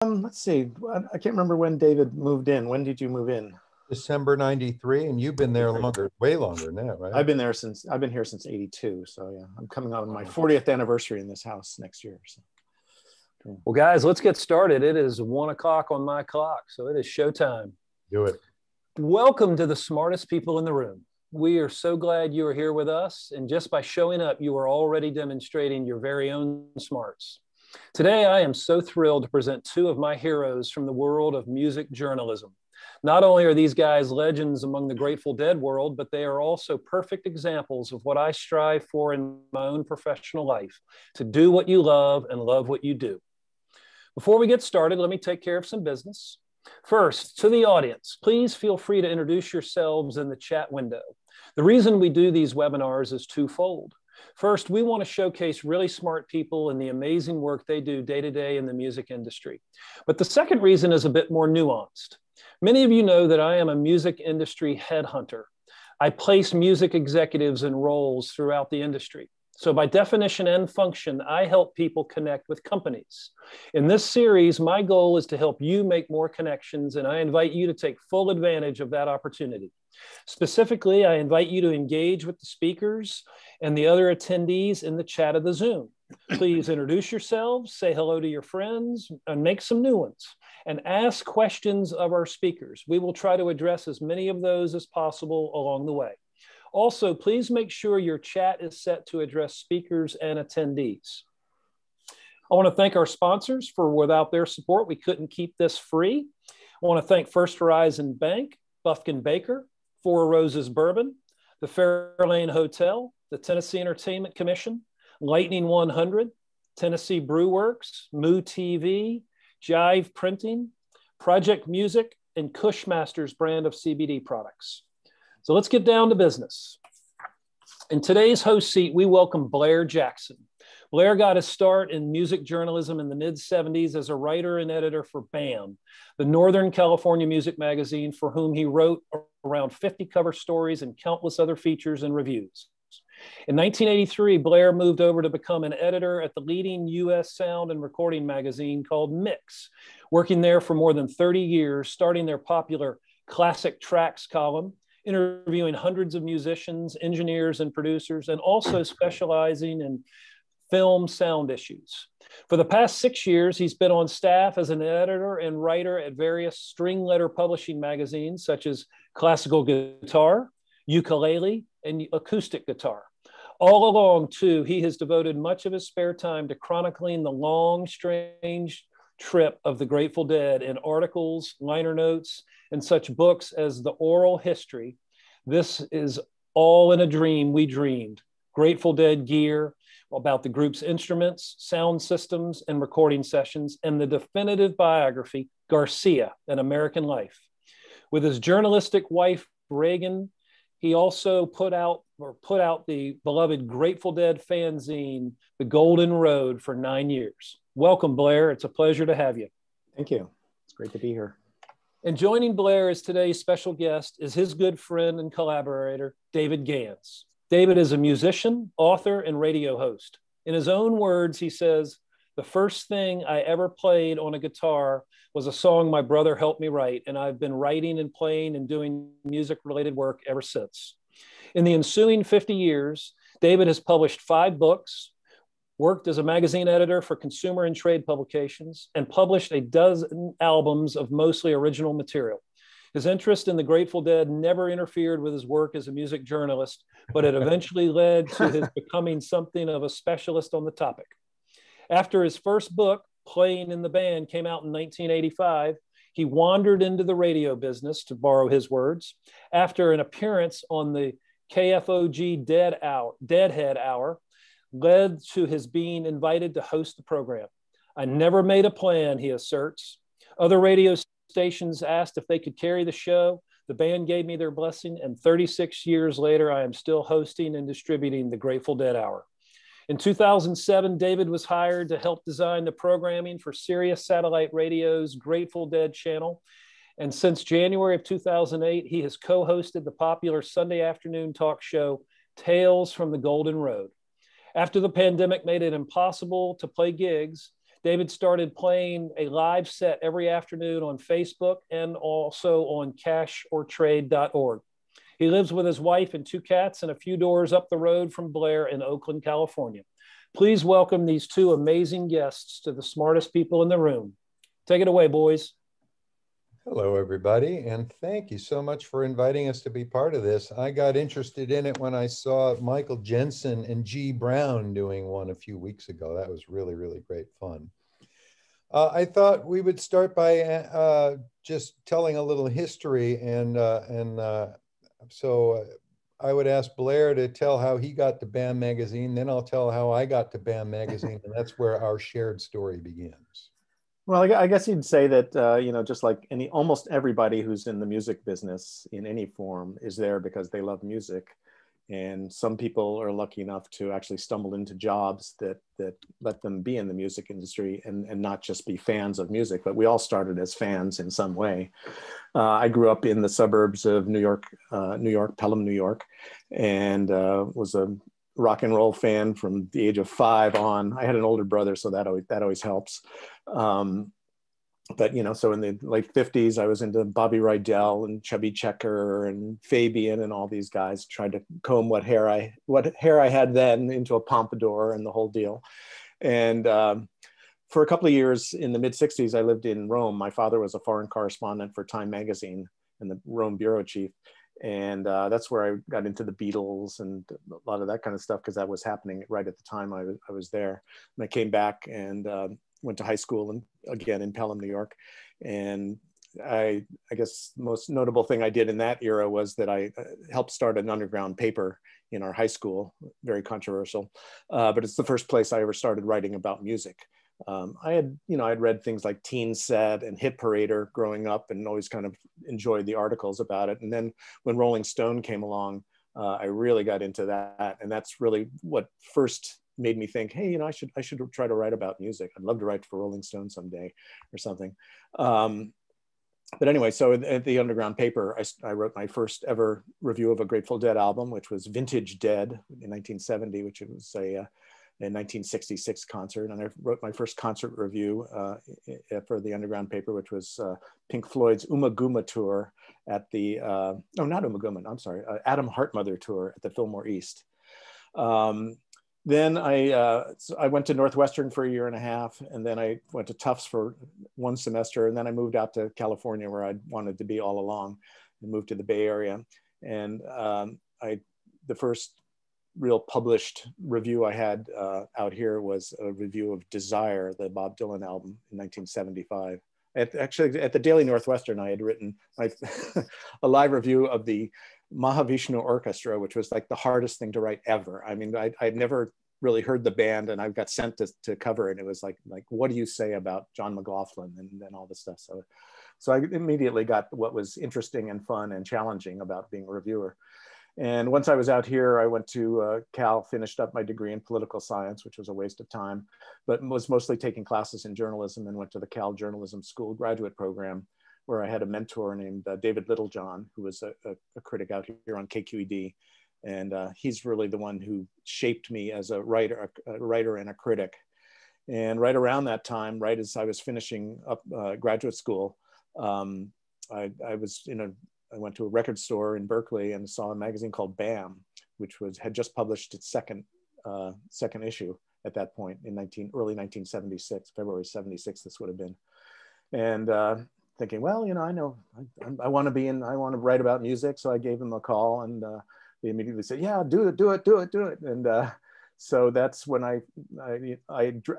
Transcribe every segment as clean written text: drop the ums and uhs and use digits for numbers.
Let's see. I can't remember when David moved in. When did you move in? December 93, and you've been there longer, way longer now, right? I've been here since 82. So yeah, I'm coming on my 40th anniversary in this house next year. So. Well, guys, let's get started. It is 1 o'clock on my clock, so it is showtime. Do it. Welcome to the smartest people in the room. We are so glad you are here with us, and just by showing up, you are already demonstrating your very own smarts. Today, I am so thrilled to present two of my heroes from the world of music journalism. Not only are these guys legends among the Grateful Dead world, but they are also perfect examples of what I strive for in my own professional life, to do what you love and love what you do. Before we get started, let me take care of some business. First, to the audience, please feel free to introduce yourselves in the chat window. The reason we do these webinars is twofold. First, we want to showcase really smart people and the amazing work they do day to day in the music industry. But the second reason is a bit more nuanced. Many of you know that I am a music industry headhunter. I place music executives in roles throughout the industry. So by definition and function, I help people connect with companies. In this series, my goal is to help you make more connections, and I invite you to take full advantage of that opportunity. Specifically, I invite you to engage with the speakers and the other attendees in the chat of the Zoom. Please introduce yourselves, say hello to your friends, and make some new ones, and ask questions of our speakers. We will try to address as many of those as possible along the way. Also, please make sure your chat is set to address speakers and attendees. I want to thank our sponsors for without their support, we couldn't keep this free. I want to thank First Horizon Bank, Bufkin Baker, Four Roses Bourbon, the Fairlane Hotel, the Tennessee Entertainment Commission, Lightning 100, Tennessee Brew Works, Moo TV, Jive Printing, Project Music, and Cushmaster's brand of CBD products. So let's get down to business. In today's host seat, we welcome Blair Jackson. Blair got his start in music journalism in the mid-70s as a writer and editor for BAM, the Northern California music magazine, for whom he wrote around 50 cover stories and countless other features and reviews. In 1983, Blair moved over to become an editor at the leading U.S. sound and recording magazine called Mix, working there for more than 30 years, starting their popular Classic Tracks column, interviewing hundreds of musicians, engineers, and producers, and also specializing in film sound issues. For the past 6 years, he's been on staff as an editor and writer at various string letter publishing magazines, such as Classical Guitar, Ukulele, and Acoustic Guitar. All along, too, he has devoted much of his spare time to chronicling the long, strange trip of the Grateful Dead in articles, liner notes, and such books as The Oral History, This Is All in a Dream We Dreamed, Grateful Dead Gear, about the group's instruments, sound systems, and recording sessions, and the definitive biography, Garcia, An American Life. With his journalistic wife, Reagan, he also put out the beloved Grateful Dead fanzine, The Golden Road, for 9 years. Welcome, Blair. It's a pleasure to have you. Thank you. It's great to be here. And joining Blair as today's special guest is his good friend and collaborator, David Gans. David is a musician, author, and radio host. In his own words, he says, "The first thing I ever played on a guitar was a song my brother helped me write, and I've been writing and playing and doing music-related work ever since." In the ensuing 50 years, David has published 5 books, worked as a magazine editor for consumer and trade publications, and published a dozen albums of mostly original material. His interest in the Grateful Dead never interfered with his work as a music journalist, but it eventually led to his becoming something of a specialist on the topic. After his first book, Playing in the Band, came out in 1985, he wandered into the radio business, to borrow his words, after an appearance on the KFOG Deadhead Hour, led to his being invited to host the program. "I never made a plan," he asserts. Other radio stations asked if they could carry the show. The band gave me their blessing, and 36 years later, I am still hosting and distributing the Grateful Dead Hour. In 2007, David was hired to help design the programming for Sirius Satellite Radio's Grateful Dead channel. And since January of 2008, he has co-hosted the popular Sunday afternoon talk show, Tales from the Golden Road. After the pandemic made it impossible to play gigs, David started playing a live set every afternoon on Facebook and also on cashortrade.org. He lives with his wife and 2 cats and a few doors up the road from Blair in Oakland, California. Please welcome these 2 amazing guests to the smartest people in the room. Take it away, boys. Hello, everybody, and thank you so much for inviting us to be part of this. I got interested in it when I saw Michael Jensen and G. Brown doing one a few weeks ago. That was really, really great fun. I thought we would start by just telling a little history, so I would ask Blair to tell how he got to BAM Magazine, then I'll tell how I got to BAM Magazine, and that's where our shared story begins. Well, I guess you'd say that, you know, just like almost everybody who's in the music business in any form is there because they love music. And some people are lucky enough to actually stumble into jobs that let them be in the music industry and not just be fans of music, but we all started as fans in some way. I grew up in the suburbs of New York, Pelham, New York, and was a rock and roll fan from the age of 5 on. I had an older brother, so that always helps. But, you know, so in the late 50s, I was into Bobby Rydell and Chubby Checker and Fabian and all these guys, tried to comb what hair I had then into a pompadour and the whole deal. And for a couple of years in the mid 60s, I lived in Rome. My father was a foreign correspondent for Time magazine and the Rome bureau chief. And that's where I got into the Beatles and a lot of that kind of stuff, because that was happening right at the time I was there. And I came back and went to high school and again in Pelham, New York. And I guess the most notable thing I did in that era was that I helped start an underground paper in our high school, very controversial, but it's the first place I ever started writing about music. I'd read things like Teen Set and Hit Parader growing up and always kind of enjoyed the articles about it. And then when Rolling Stone came along, I really got into that. And that's really what first made me think, hey, you know, I should try to write about music. I'd love to write for Rolling Stone someday or something. But anyway, so at the underground paper, I wrote my first ever review of a Grateful Dead album, which was Vintage Dead in 1970, which was a 1966 concert. And I wrote my first concert review for the underground paper, which was Pink Floyd's Uma Guma tour at the, not Uma Guma, I'm sorry, Adam Hartmother tour at the Fillmore East. Then I went to Northwestern for a year and a half, and then I went to Tufts for 1 semester, and then I moved out to California where I'd wanted to be all along, and moved to the Bay Area. And the first real published review I had out here was a review of Desire, the Bob Dylan album in 1975. Actually, at the Daily Northwestern, I had written a live review of the Mahavishnu Orchestra, which was like the hardest thing to write ever. I mean, I'd never really heard the band, and I got sent to cover it. And it was like, what do you say about John McLaughlin and all this stuff? So I immediately got what was interesting and fun and challenging about being a reviewer. And once I was out here, I went to Cal, finished up my degree in political science, which was a waste of time, but was mostly taking classes in journalism, and went to the Cal Journalism School graduate program, where I had a mentor named David Littlejohn, who was a critic out here on KQED. And he's really the one who shaped me as a writer and a critic. And right around that time, right as I was finishing up graduate school, I went to a record store in Berkeley and saw a magazine called BAM, which had just published its second issue at that point in early 1976, February 76, this would have been. And thinking, well, you know, I want to write about music. So I gave them a call, and they immediately said, yeah, do it. And so that's when I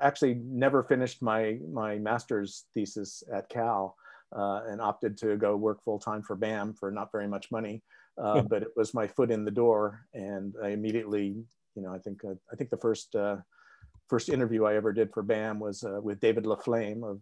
actually never finished my master's thesis at Cal. And opted to go work full-time for BAM for not very much money, but it was my foot in the door, and I immediately, you know, I think the first interview I ever did for BAM was with David LaFlame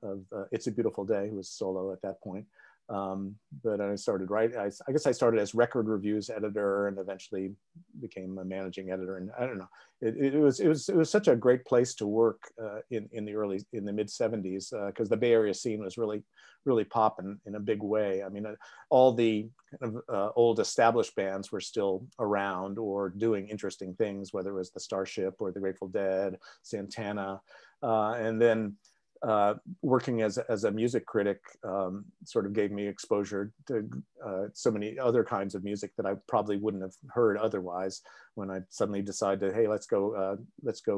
of It's a Beautiful Day, who was solo at that point. But I started writing. I guess I started as record reviews editor, and eventually became a managing editor. And I don't know, it was such a great place to work in the mid 70s, because the Bay Area scene was really popping in a big way. I mean, all the kind of old established bands were still around or doing interesting things, whether it was the Starship or the Grateful Dead, Santana. And then working as a music critic sort of gave me exposure to so many other kinds of music that I probably wouldn't have heard otherwise. When I suddenly decided, hey, let's go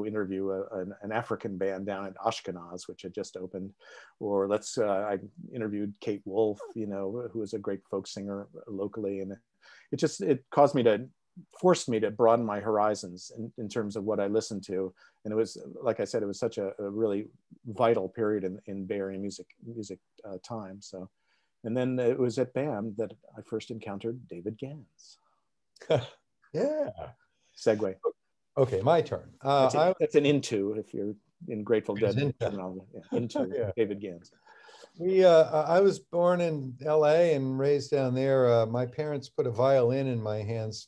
interview an African band down at Ashkenaz, which had just opened, or I interviewed Kate Wolf, who was a great folk singer locally, and it forced me to broaden my horizons in terms of what I listened to. And it was, like I said, it was such a really vital period in Bay Area music time. So, and then it was at BAM that I first encountered David Gans. Yeah. Segue. Okay, my turn. That's an into if you're in Grateful Dead terminology. Yeah, into yeah. David Gans. I was born in LA and raised down there. My parents put a violin in my hands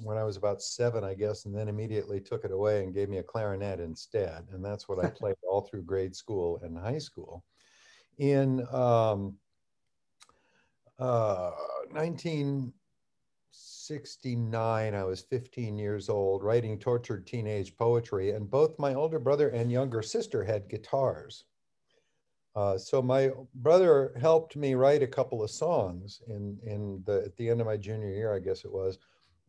when I was about 7, I guess, and then immediately took it away and gave me a clarinet instead. And that's what I played all through grade school and high school. In 1969, I was 15 years old, writing tortured teenage poetry, and both my older brother and younger sister had guitars. So my brother helped me write a couple of songs at the end of my junior year, I guess it was.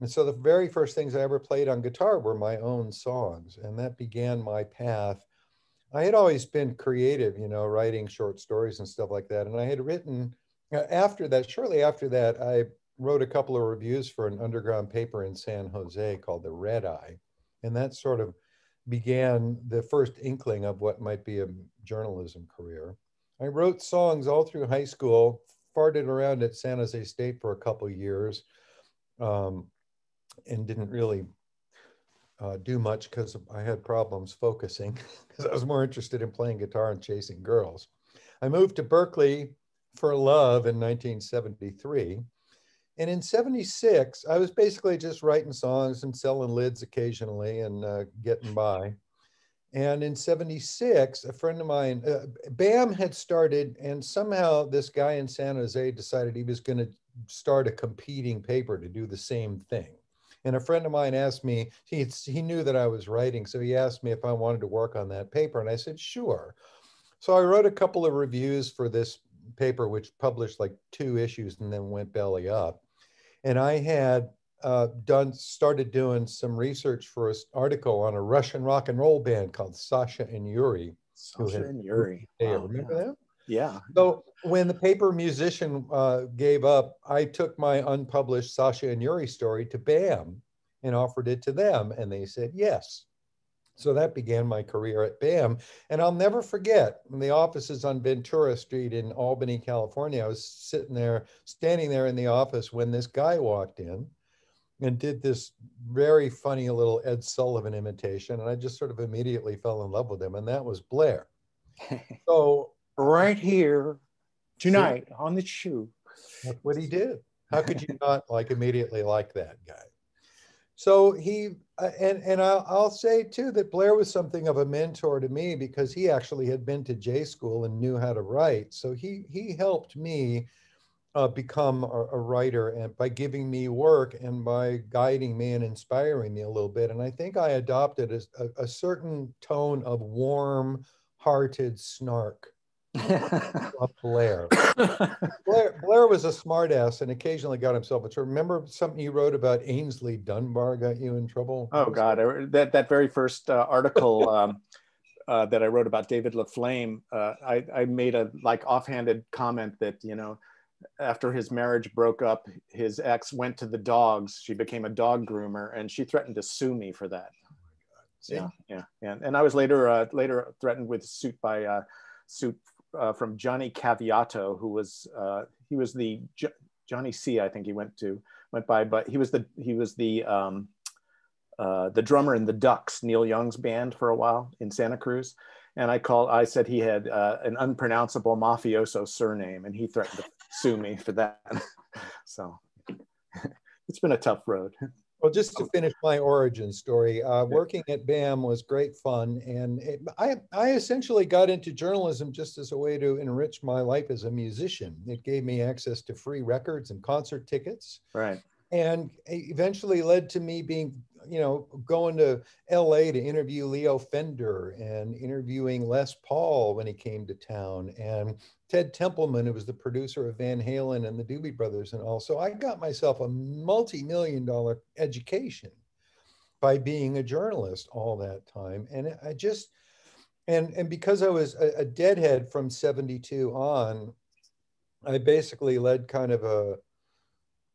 And so the very first things I ever played on guitar were my own songs, and that began my path. I had always been creative, writing short stories and stuff like that. And I had written, shortly after that, I wrote a couple of reviews for an underground paper in San Jose called The Red Eye. And that sort of began the first inkling of what might be a journalism career. I wrote songs all through high school, farted around at San Jose State for a couple of years, and didn't really do much because I had problems focusing because I was more interested in playing guitar and chasing girls. I moved to Berkeley for love in 1973. And in 76, I was basically just writing songs and selling lids occasionally and getting by. And in 76, a friend of mine, BAM had started, and somehow this guy in San Jose decided he was going to start a competing paper to do the same thing. And a friend of mine asked me, he knew that I was writing, so he asked me if I wanted to work on that paper. And I said, sure. So I wrote a couple of reviews for this paper, which published like 2 issues and then went belly up. And I had started doing some research for an article on a Russian rock and roll band called Sasha and Yuri. Sasha and Yuri. Wow, remember that? Yeah. So when the paper Musician gave up, I took my unpublished Sasha and Yuri story to BAM and offered it to them, and they said yes. So that began my career at BAM. And I'll never forget, when the office is on Ventura Street in Albany, California, I was standing there in the office when this guy walked in and did this very funny little Ed Sullivan imitation. And I just sort of immediately fell in love with him. And that was Blair. So right here tonight on the shoe. That's what he did. How could you not immediately like that guy? So I'll say too that Blair was something of a mentor to me because he actually had been to J school and knew how to write. So he helped me become a writer, and by giving me work and by guiding me and inspiring me a little bit. And I think I adopted a certain tone of warm-hearted snark of Blair. Blair was a smartass and occasionally got himself in trouble. Remember something you wrote about Ainsley Dunbar got you in trouble? Oh God, that very first article that I wrote about David LaFlame, I made a offhanded comment that, after his marriage broke up, his ex went to the dogs. She became a dog groomer, and she threatened to sue me for that. Oh yeah. And I was later threatened with suit from Johnny Caviato, who was he was the Johnny C. I think he went by, but he was the drummer in the Ducks, Neil Young's band, for a while in Santa Cruz. And I said he had an unpronounceable mafioso surname, and he threatened to sue me for that. So it's been a tough road. Well, just to finish my origin story, working at BAM was great fun. And I essentially got into journalism just as a way to enrich my life as a musician. It gave me access to free records and concert tickets. Right. And eventually led to me being going to LA to interview Leo Fender and interviewing Les Paul when he came to town, and Ted Templeman, who was the producer of Van Halen and the Doobie Brothers and all. So I got myself a multi-million-dollar education by being a journalist all that time. And I just, and because I was a deadhead from 72 on, I basically led kind of a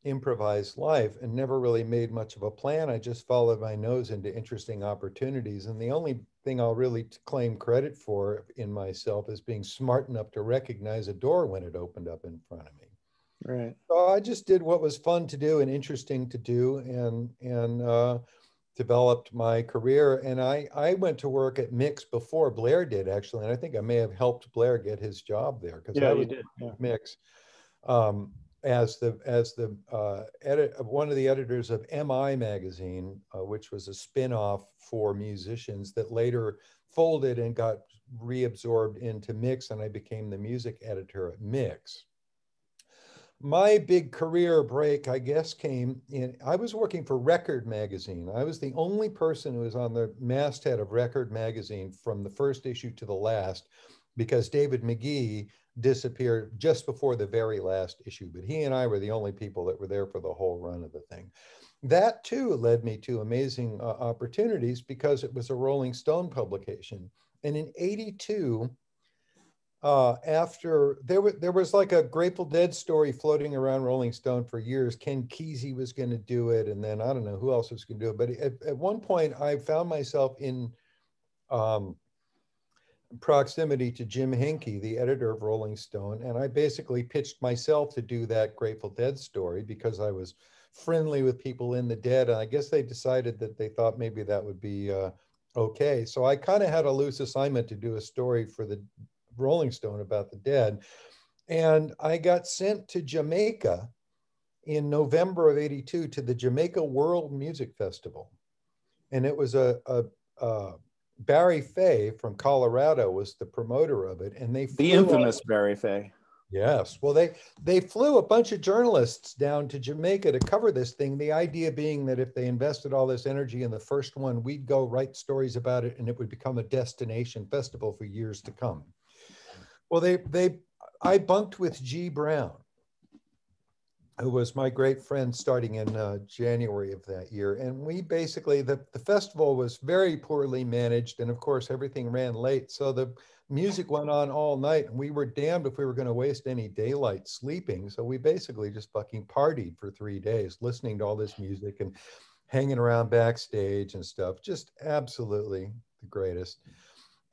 improvised life and never really made much of a plan. I just followed my nose into interesting opportunities. And the only thing I'll really claim credit for in myself is being smart enough to recognize a door when it opened up in front of me. Right. So I just did what was fun to do and interesting to do, and developed my career. And I went to work at Mix before Blair did, actually. And I think I may have helped Blair get his job there, because Yeah, I you was did. Yeah. at Mix. As one of the editors of MI magazine, which was a spin-off for musicians that later folded and got reabsorbed into Mix, and I became the music editor at Mix. My big career break, I guess, came in, I was working for Record magazine. I was the only person who was on the masthead of Record magazine from the first issue to the last, because David McGee disappeared just before the very last issue, but he and I were the only people that were there for the whole run of the thing. That too led me to amazing opportunities, because it was a Rolling Stone publication. And in '82, after there was like a Grateful Dead story floating around Rolling Stone for years. Ken Kesey was going to do it, and then I don't know who else was going to do it. But at one point, I found myself in proximity to Jim Hinkey, the editor of Rolling Stone, and I basically pitched myself to do that Grateful Dead story because I was friendly with people in the Dead, and I guess they decided that they thought maybe that would be okay. So I kind of had a loose assignment to do a story for the Rolling Stone about the Dead, and I got sent to Jamaica in November of '82 to the Jamaica World Music Festival, and it was a Barry Fay from Colorado was the promoter of it, and they flew The infamous Barry Fay. Yes, well, they flew a bunch of journalists down to Jamaica to cover this thing. The idea being that if they invested all this energy in the first one, we'd go write stories about it, and it would become a destination festival for years to come. Well, I bunked with G. Brown, who was my great friend starting in January of that year. And we basically, the festival was very poorly managed. And of course, everything ran late. So the music went on all night, and we were damned if we were going to waste any daylight sleeping. So we basically just fucking partied for 3 days, listening to all this music and hanging around backstage and stuff. Just absolutely the greatest.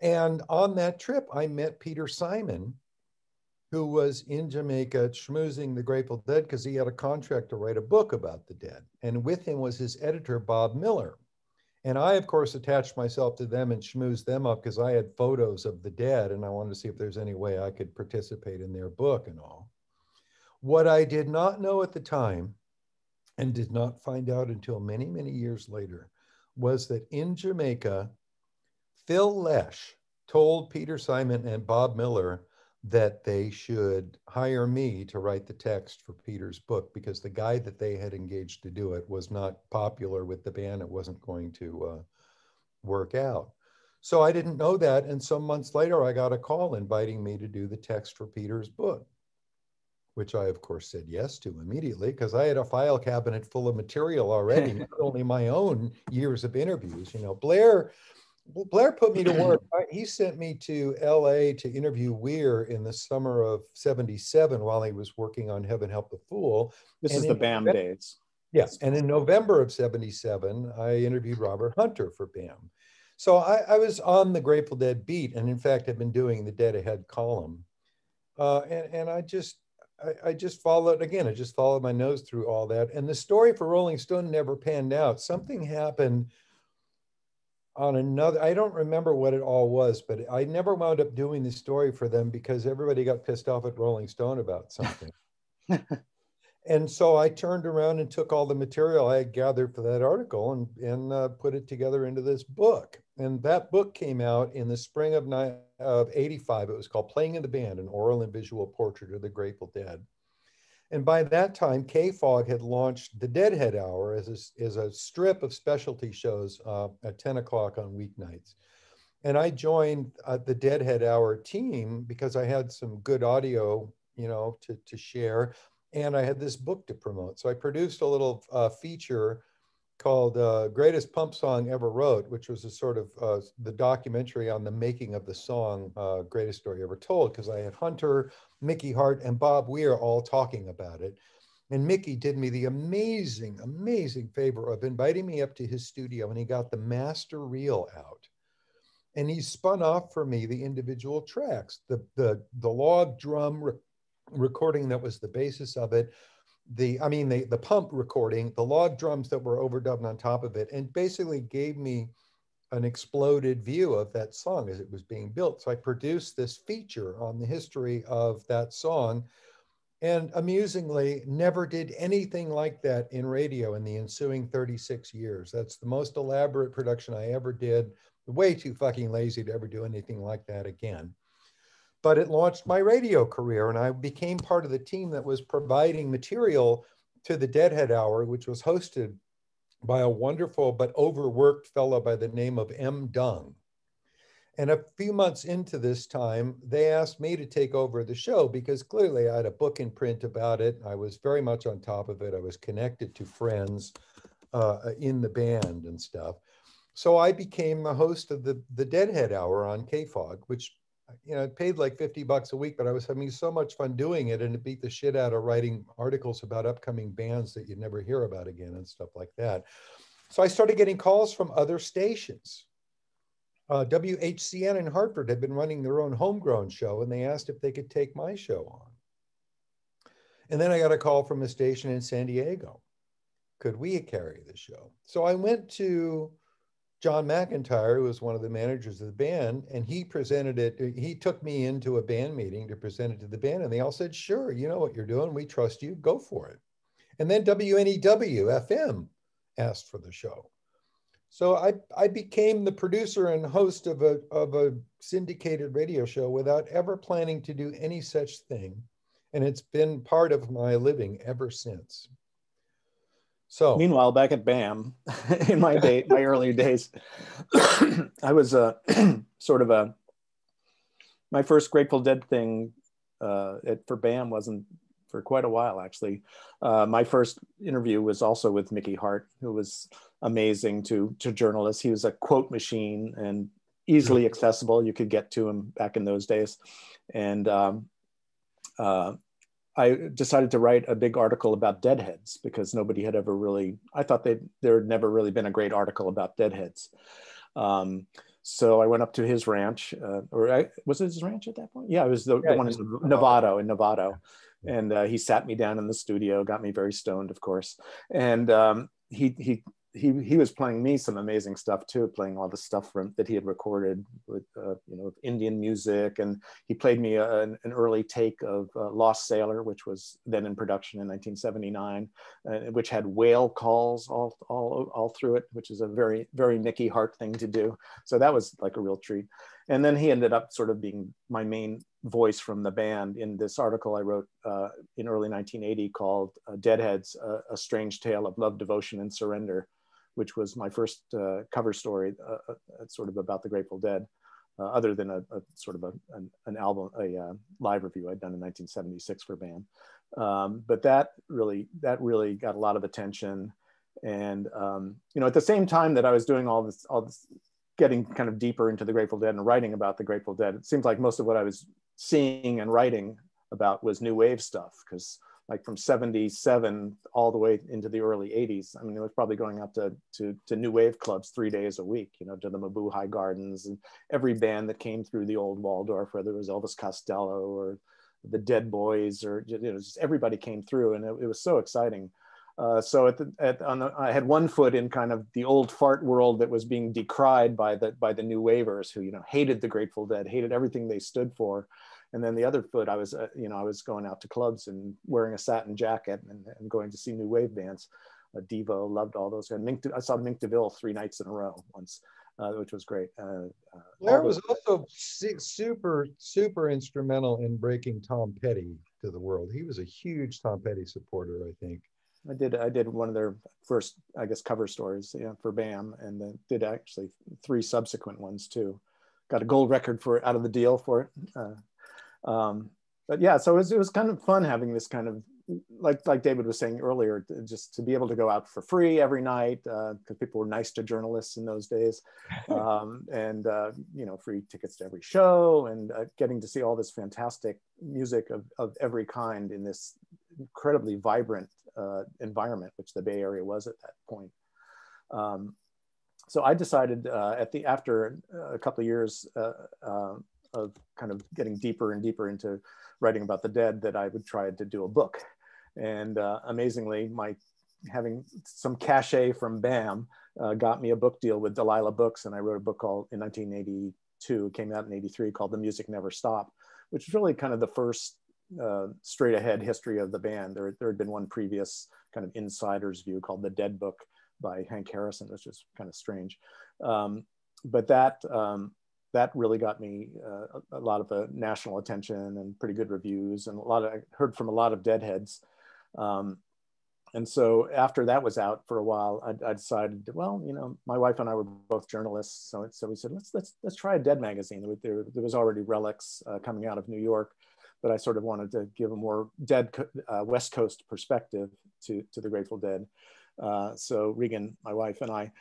And on that trip, I met Peter Simon, who was in Jamaica schmoozing the Grateful Dead because he had a contract to write a book about the Dead. And with him was his editor, Bob Miller. And I, of course, attached myself to them and schmoozed them up because I had photos of the Dead, and I wanted to see if there's any way I could participate in their book and all. What I did not know at the time, and did not find out until many, many years later, was that in Jamaica, Phil Lesh told Peter Simon and Bob Miller that they should hire me to write the text for Peter's book, because the guy that they had engaged to do it was not popular with the band. It wasn't going to work out. So I didn't know that. And some months later, I got a call inviting me to do the text for Peter's book, which I, of course, said yes to immediately, because I had a file cabinet full of material already, not only my own years of interviews. Blair put me to work. He sent me to LA to interview Weir in the summer of '77 while he was working on Heaven Help the Fool. This is the BAM days. Yeah, and in November of '77, I interviewed Robert Hunter for BAM. So I was on the Grateful Dead beat, and in fact, I've been doing the Dead Ahead column. And I just followed, again, I just followed my nose through all that. And the story for Rolling Stone never panned out. Something happened on another, I don't remember what it all was, but I never wound up doing the story for them because everybody got pissed off at Rolling Stone about something. And so I turned around and took all the material I had gathered for that article and put it together into this book. And that book came out in the spring of '85. It was called Playing in the Band, an oral and visual portrait of the Grateful Dead. And by that time, KFOG had launched the Deadhead Hour as a strip of specialty shows at 10 o'clock on weeknights. And I joined the Deadhead Hour team because I had some good audio, you know, to share. And I had this book to promote. So I produced a little feature called Greatest Pump Song Ever Wrote, which was a sort of the documentary on the making of the song Greatest Story Ever Told, because I had Hunter, Mickey Hart, and Bob Weir all talking about it. And Mickey did me the amazing, amazing favor of inviting me up to his studio, and he got the master reel out. And he spun off for me the individual tracks, the log drum recording that was the basis of it, the pump recording, the log drums that were overdubbed on top of it, and basically gave me an exploded view of that song as it was being built. So I produced this feature on the history of that song, and amusingly never did anything like that in radio in the ensuing 36 years. That's the most elaborate production I ever did. Way too fucking lazy to ever do anything like that again. But it launched my radio career, and I became part of the team that was providing material to the Deadhead Hour, which was hosted by a wonderful but overworked fellow by the name of M. Dung. And a few months into this time, they asked me to take over the show because clearly I had a book in print about it. I was very much on top of it. I was connected to friends in the band and stuff. So I became the host of the Deadhead Hour on KFOG, which, you know, it paid like $50 a week, but I was having so much fun doing it, and it beat the shit out of writing articles about upcoming bands that you'd never hear about again and stuff like that. So I started getting calls from other stations. WHCN in Hartford had been running their own homegrown show, and they asked if they could take my show on. And then I got a call from a station in San Diego. Could we carry the show? So I went to John McIntyre, who was one of the managers of the band, and he presented it. He took me into a band meeting to present it to the band, and they all said, sure, you know what you're doing. We trust you. Go for it. And then WNEW FM asked for the show. So I became the producer and host of a syndicated radio show without ever planning to do any such thing. And it's been part of my living ever since. So meanwhile, back at BAM, in my early days, I was my first Grateful Dead thing for BAM wasn't for quite a while, actually. My first interview was also with Mickey Hart, who was amazing to journalists. He was a quote machine and easily accessible. You could get to him back in those days. And I decided to write a big article about deadheads because nobody had ever really, I thought there had never really been a great article about deadheads. So I went up to his ranch, was it his ranch at that point? Yeah, it was the one in Novato. And he sat me down in the studio, got me very stoned, of course. And he was playing me some amazing stuff too, playing all the stuff that he had recorded with Indian music, and he played me an early take of Lost Sailor, which was then in production in 1979, which had whale calls all through it, which is a very, very Mickey Hart thing to do. So that was like a real treat. And then he ended up sort of being my main voice from the band in this article I wrote in early 1980 called Deadheads, A Strange Tale of Love, Devotion, and Surrender, which was my first cover story sort of about the Grateful Dead, other than a sort of an album, a live review I'd done in 1976 for BAM. But that really got a lot of attention. And at the same time that I was doing all this getting kind of deeper into the Grateful Dead and writing about the Grateful Dead, it seems like most of what I was seeing and writing about was new wave stuff, because like from 77 all the way into the early 80s, I mean, it was probably going out to new wave clubs 3 days a week, to the Mabuhay Gardens, and every band that came through the old Waldorf, whether it was Elvis Costello or the Dead Boys, or just everybody came through, and it was so exciting. So I had one foot in kind of the old fart world that was being decried by the new wavers, who hated the Grateful Dead, hated everything they stood for, and then the other foot, I was going out to clubs and wearing a satin jacket and going to see new wave bands. Devo, loved all those. And I saw Mink DeVille 3 nights in a row once. which was great. Blair was also super instrumental in breaking Tom Petty to the world. He was a huge Tom Petty supporter, I think. I did one of their first, I guess, cover stories, for BAM, and then did actually 3 subsequent ones too. Got a gold record for Out of the Deal for it. But yeah, so it was kind of fun having this kind of, like David was saying earlier, just to be able to go out for free every night, because people were nice to journalists in those days, and free tickets to every show, and getting to see all this fantastic music of every kind in this incredibly vibrant environment, which the Bay Area was at that point. So I decided after a couple of years of kind of getting deeper and deeper into writing about the dead, that I would try to do a book. And amazingly, having some cachet from BAM got me a book deal with Delilah Books, and I wrote a book in 1982, it came out in 83, called The Music Never Stopped, which is really kind of the first straight ahead history of the band. There had been one previous kind of insider's view called The Dead Book by Hank Harrison, which is kind of strange. But that really got me a lot of national attention and pretty good reviews, and I heard from a lot of Deadheads. And so after that was out for a while, I decided, well, my wife and I were both journalists, so we said, let's try a Dead magazine. There was already Relics coming out of New York, but I sort of wanted to give a more Dead West Coast perspective to the Grateful Dead. So Regan, my wife, and I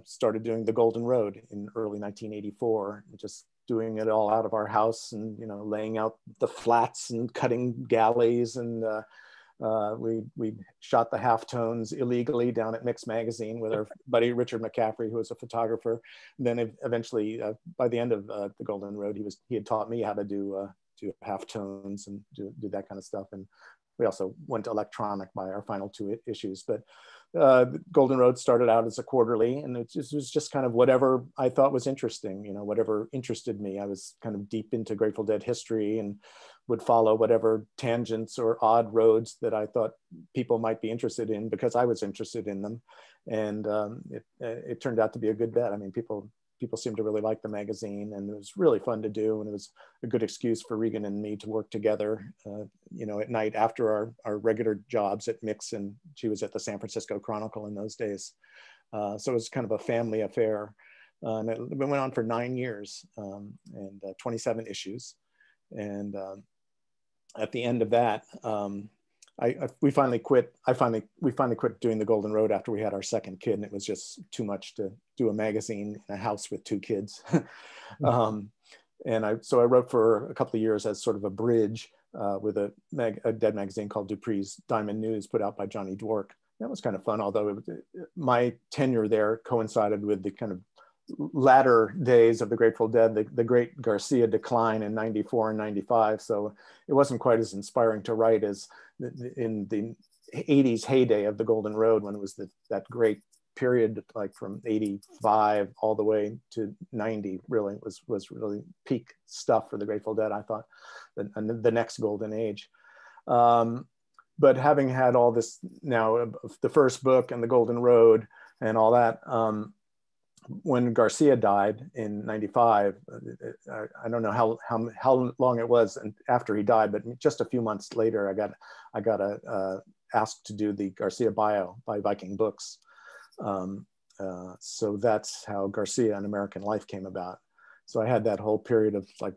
started doing The Golden Road in early 1984, just doing it all out of our house, and laying out the flats and cutting galleys, and we shot the halftones illegally down at Mix Magazine with our buddy Richard McCaffrey, who was a photographer. And then eventually, by the end of The Golden Road, he had taught me how to do halftones and do that kind of stuff. And we also went electronic by our final 2 issues. But Golden Road started out as a quarterly, and it was just kind of whatever I thought was interesting, whatever interested me. I was kind of deep into Grateful Dead history and would follow whatever tangents or odd roads that I thought people might be interested in, because I was interested in them. And it turned out to be a good bet. I mean, people seemed to really like the magazine, and it was really fun to do. And it was a good excuse for Regan and me to work together, at night after our regular jobs at Mix, and she was at the San Francisco Chronicle in those days. So it was kind of a family affair. And it went on for 9 years and 27 issues. And at the end of that, we finally quit doing The Golden Road after we had our second kid, and it was just too much to do a magazine in a house with 2 kids. So I wrote for a couple of years as sort of a bridge with a Dead magazine called Dupree's Diamond News, put out by Johnny Dwork. That was kind of fun, although my tenure there coincided with the kind of latter days of the Grateful Dead, the great Garcia decline in 94 and 95. So it wasn't quite as inspiring to write as in the 80s heyday of the Golden Road, when it was that great period, like from 85 all the way to 90, really was really peak stuff for the Grateful Dead, I thought, the next golden age. But having had all this now, the first book and the Golden Road and all that, when Garcia died in 95, I don't know how long it was after he died, but just a few months later, I got asked to do the Garcia bio by Viking Books. So that's how Garcia and American Life came about. So I had that whole period of like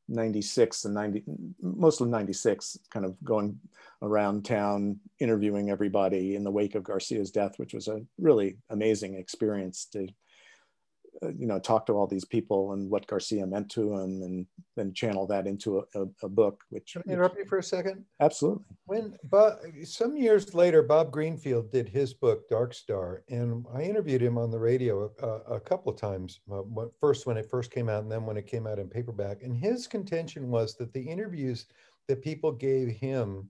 96 and mostly 96, kind of going around town, interviewing everybody in the wake of Garcia's death, which was a really amazing experience to talk to all these people and what Garcia meant to him, and then channel that into a book. Can I interrupt you for a second? Absolutely. Some years later, Bob Greenfield did his book, Dark Star, and I interviewed him on the radio a couple of times, first when it first came out, and then when it came out in paperback. And his contention was that the interviews that people gave him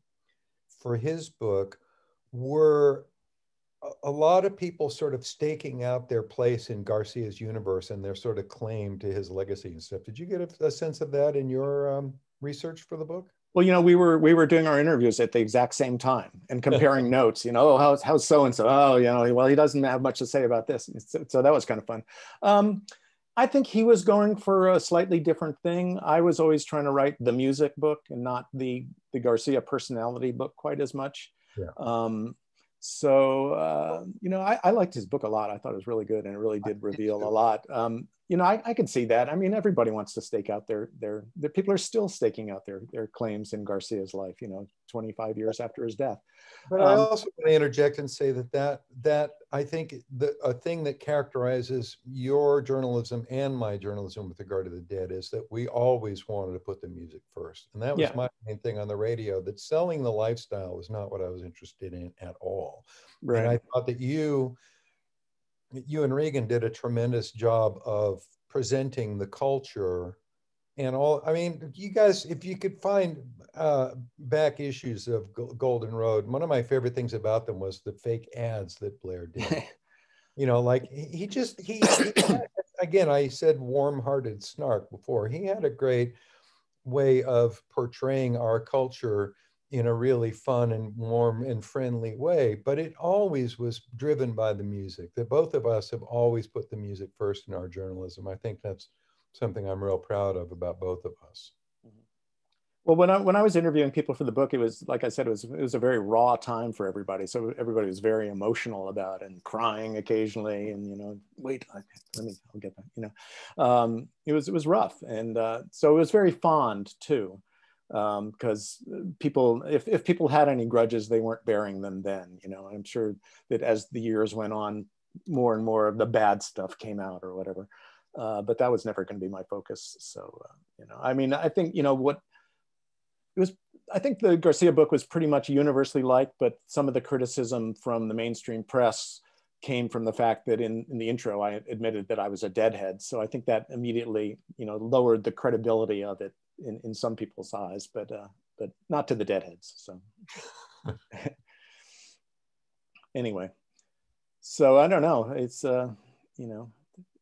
for his book were a lot of people sort of staking out their place in Garcia's universe and their sort of claim to his legacy and stuff. Did you get a sense of that in your research for the book? Well, you know, we were doing our interviews at the exact same time and comparing notes. You know, oh, how's so and so? Oh, you know, well, he doesn't have much to say about this. So that was kind of fun. I think he was going for a slightly different thing. I was always trying to write the music book and not the Garcia personality book quite as much. Yeah. You know, I liked his book a lot. I thought it was really good, and it really did reveal a lot. You know, I could see that. I mean, everybody wants to stake out their people are still staking out their claims in Garcia's life, you know, 25 years after his death. But I also want to interject and say that I think a thing that characterizes your journalism and my journalism with regard to the Dead is that we always wanted to put the music first. And that was my main thing on the radio, that selling the lifestyle was not what I was interested in at all. Right. And I thought that you and Regan did a tremendous job of presenting the culture and all. I mean, you guys, if you could find back issues of Golden Road, one of my favorite things about them was the fake ads that Blair did. You know, like he again, I said warm-hearted snark before. He had a great way of portraying our culture in a really fun and warm and friendly way, but it always was driven by the music. That both of us have always put the music first in our journalism. I think that's something I'm real proud of about both of us. Well, when I was interviewing people for the book, it was, like I said, it was a very raw time for everybody. So everybody was very emotional about it and crying occasionally. And, you know, I'll get that, you know, it was rough. And so it was very fond too, because people, if people had any grudges, they weren't bearing them then, you know. I'm sure that as the years went on, more and more of the bad stuff came out or whatever. But that was never going to be my focus. So, you know, I mean, I think, you know, I think the Garcia book was pretty much universally liked, but some of the criticism from the mainstream press came from the fact that in the intro, I admitted that I was a deadhead. So I think that immediately, you know, lowered the credibility of it in some people's eyes, but not to the deadheads. So anyway, so I don't know. It's, you know,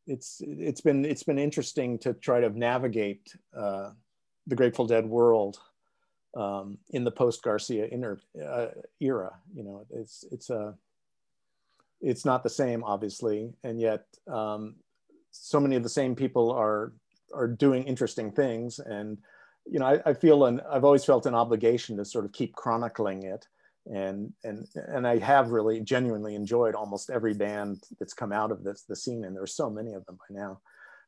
it's been interesting to try to navigate the Grateful Dead world in the post-Garcia era. You know, it's not the same, obviously, and yet so many of the same people are doing interesting things. And you know, I've always felt an obligation to sort of keep chronicling it, and I have really genuinely enjoyed almost every band that's come out of the scene, and there's so many of them by now.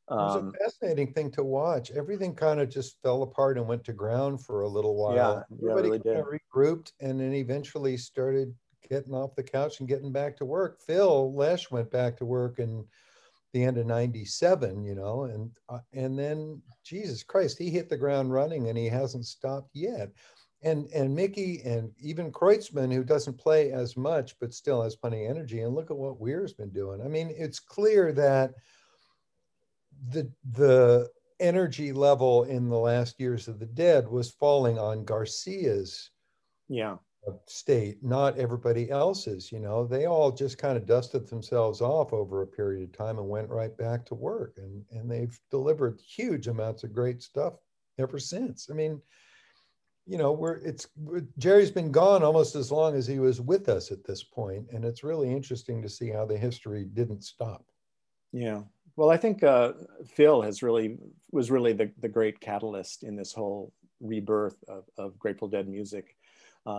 It was a fascinating thing to watch. Everything kind of just fell apart and went to ground for a little while. Yeah, everybody really kind of regrouped and then eventually started getting off the couch and getting back to work. Phil Lesh went back to work in the end of '97, you know, and then Jesus Christ, he hit the ground running and he hasn't stopped yet. And Mickey and even Kreutzmann, who doesn't play as much but still has plenty of energy. And look at what Weir's been doing. I mean, it's clear that the energy level in the last years of the Dead was falling on Garcia's state, not everybody else's. You know, they all just kind of dusted themselves off over a period of time and went right back to work, and they've delivered huge amounts of great stuff ever since. I mean, you know, Jerry's been gone almost as long as he was with us at this point, and it's really interesting to see how the history didn't stop. Yeah. Well, I think Phil was really the great catalyst in this whole rebirth of Grateful Dead music.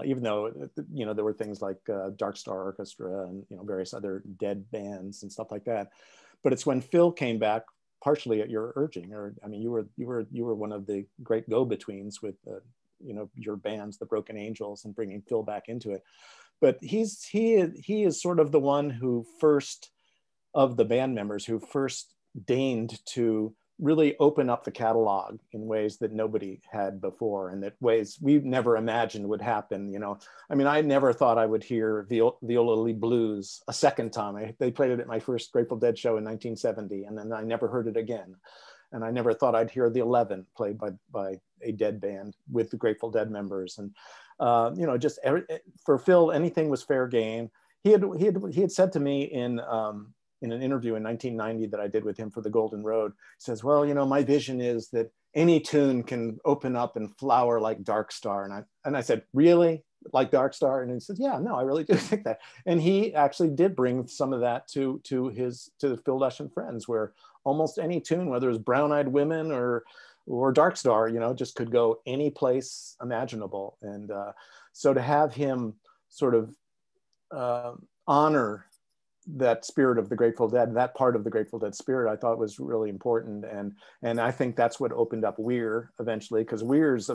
Even though, you know, there were things like Dark Star Orchestra and, you know, various other Dead bands and stuff like that. But it's when Phil came back, partially at your urging, or I mean, you were one of the great go-betweens with, you know, your bands, the Broken Angels, and bringing Phil back into it. But he is sort of the one who first, of the band members, who first deigned to really open up the catalog in ways that nobody had before, and that ways we never imagined would happen. You know, I mean, I never thought I would hear Viola Lee Blues a second time. They played it at my first Grateful Dead show in 1970, and then I never heard it again. And I never thought I'd hear the 11 played by a Dead band with the Grateful Dead members. And you know, just for Phil, anything was fair game. He had said to me in an interview in 1990 that I did with him for the Golden Road, he says, well, you know, my vision is that any tune can open up and flower like Dark Star. And I said, really? Like Dark Star? And he said, yeah, no, I really do think that. And he actually did bring some of that to the Phil Lesh and Friends, where almost any tune, whether it's Brown Eyed Women or Dark Star, you know, just could go any place imaginable. And so to have him sort of honor that spirit of the Grateful Dead, that part of the Grateful Dead spirit, I thought was really important. And I think that's what opened up Weir eventually, because Weir's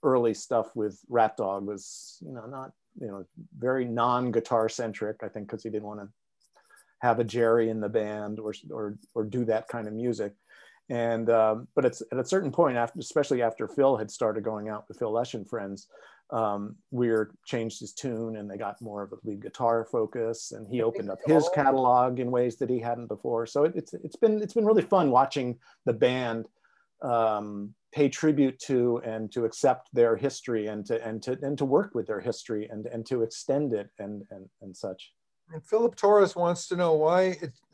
early stuff with Rat Dog was, you know, not, you know, very non-guitar centric, I think, because he didn't want to have a Jerry in the band or do that kind of music. And but it's at a certain point, especially after Phil had started going out with Phil Lesh and Friends, Weir changed his tune and they got more of a lead guitar focus, and he opened up his catalog in ways that he hadn't before. So it's been really fun watching the band pay tribute to and to accept their history and to work with their history and to extend it and such. And Philip Torres wants to know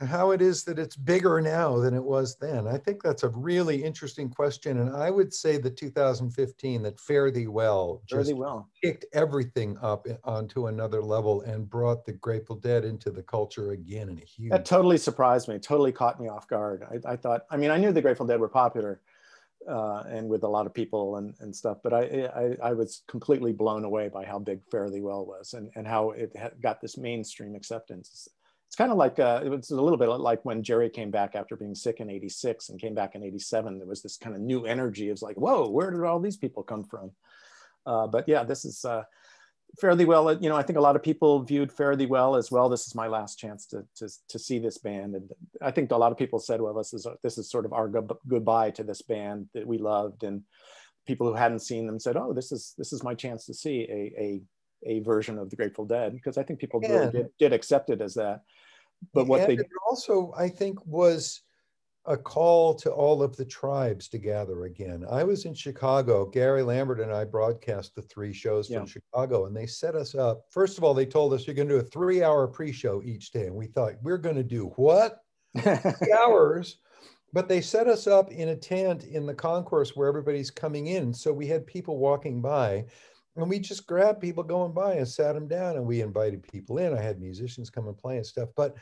how it is that it's bigger now than it was then. I think that's a really interesting question. And I would say that 2015, that Fare Thee Well just kicked everything up onto another level and brought the Grateful Dead into the culture again in a huge... That totally surprised me, totally caught me off guard. I thought, I mean, I knew the Grateful Dead were popular and with a lot of people and stuff, but I was completely blown away by how big Fare Thee Well was and how it got this mainstream acceptance. It's kind of like, it was a little bit like when Jerry came back after being sick in '86 and came back in '87, there was this kind of new energy. It was like, whoa, where did all these people come from? But yeah, this is Fare Thee Well. You know, I think a lot of people viewed Fare Thee Well as, well, this is my last chance to see this band. And I think a lot of people said, well, this is sort of our goodbye to this band that we loved. And people who hadn't seen them said, oh, this is my chance to see a version of the Grateful Dead, because I think people really did accept it as that. But what they also, I think, was a call to all of the tribes to gather again. I was in Chicago. Gary Lambert and I broadcast the 3 shows from Chicago, and they set us up. First of all, they told us you're going to do a 3-hour pre-show each day. And we thought, we're going to do what? 3 hours? But they set us up in a tent in the concourse where everybody's coming in. So we had people walking by, and we just grabbed people going by and sat them down, and we invited people in. I had musicians come and play and stuff. But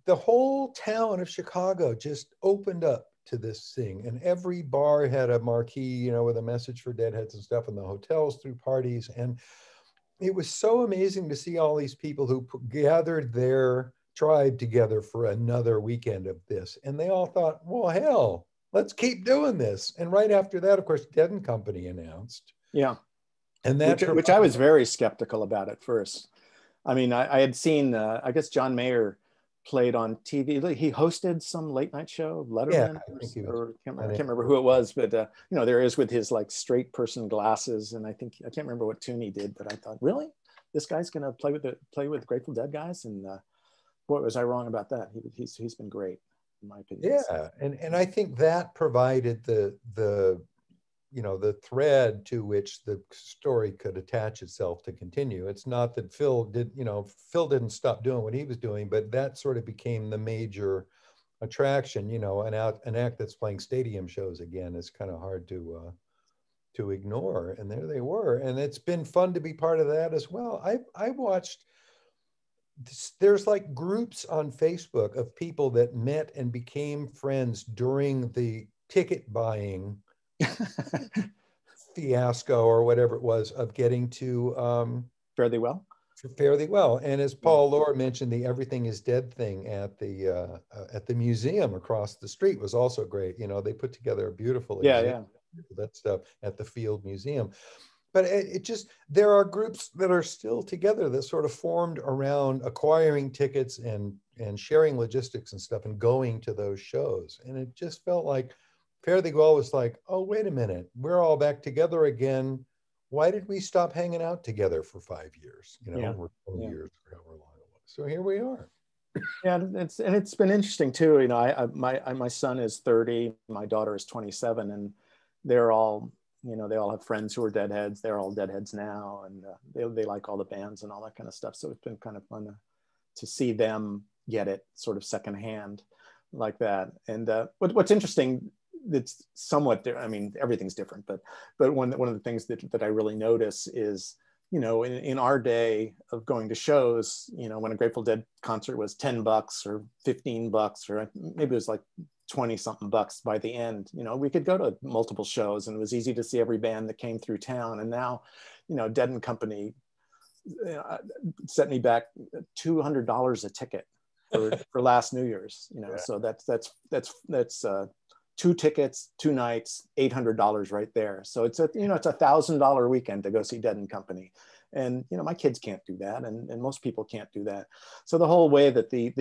the whole town of Chicago just opened up to this thing, and every bar had a marquee, you know, with a message for Deadheads and stuff, and the hotels threw parties. And it was so amazing to see all these people who gathered their tribe together for another weekend of this. And they all thought, well, hell, let's keep doing this. And right after that, of course, Dead and Company announced. Yeah. And that which I was very skeptical about at first. I mean, I had seen, I guess John Mayer played on TV. He hosted some late night show, Letterman, I can't remember who it was, but you know, there is with his like straight person glasses, and I can't remember what tune he did, but I thought, really, this guy's gonna play with Grateful Dead guys? And boy, was I wrong about that. He's been great, in my opinion. Yeah, and I think that provided the you know, the thread to which the story could attach itself to continue. It's not that Phil didn't stop doing what he was doing, but that sort of became the major attraction. You know, an act that's playing stadium shows again is kind of hard to ignore. And there they were, and it's been fun to be part of that as well. I watched. There's like groups on Facebook of people that met and became friends during the ticket buying fiasco or whatever it was of getting to Fare Thee Well. Fare Thee Well. And as Paul Lohr mentioned, the Everything Is Dead thing at the museum across the street was also great. You know, they put together a beautiful that stuff at the Field Museum. But it just, there are groups that are still together that sort of formed around acquiring tickets and sharing logistics and stuff and going to those shows. And it just felt like Fare Thee Well was like, oh, wait a minute, we're all back together again. Why did we stop hanging out together for 5 years? You know, or 20 years, or however long it was. So here we are. Yeah, it's been interesting too. You know, my son is 30, my daughter is 27, and they're all, you know, they all have friends who are Deadheads. They're all Deadheads now, and they like all the bands and all that kind of stuff. So it's been kind of fun to see them get it sort of secondhand like that. And what's interesting, it's somewhat, I mean, everything's different, but one of the things that I really notice is, you know, in our day of going to shows, you know, when a Grateful Dead concert was $10 or $15, or maybe it was like 20 something bucks by the end, you know, we could go to multiple shows and it was easy to see every band that came through town. And now, you know, Dead and Company set me back $200 a ticket for last New Year's, you know, so that's 2 tickets, 2 nights, $800 right there. So it's a, you know, it's $1,000 weekend to go see Dead and Company. And, you know, my kids can't do that. And most people can't do that. So the whole way that the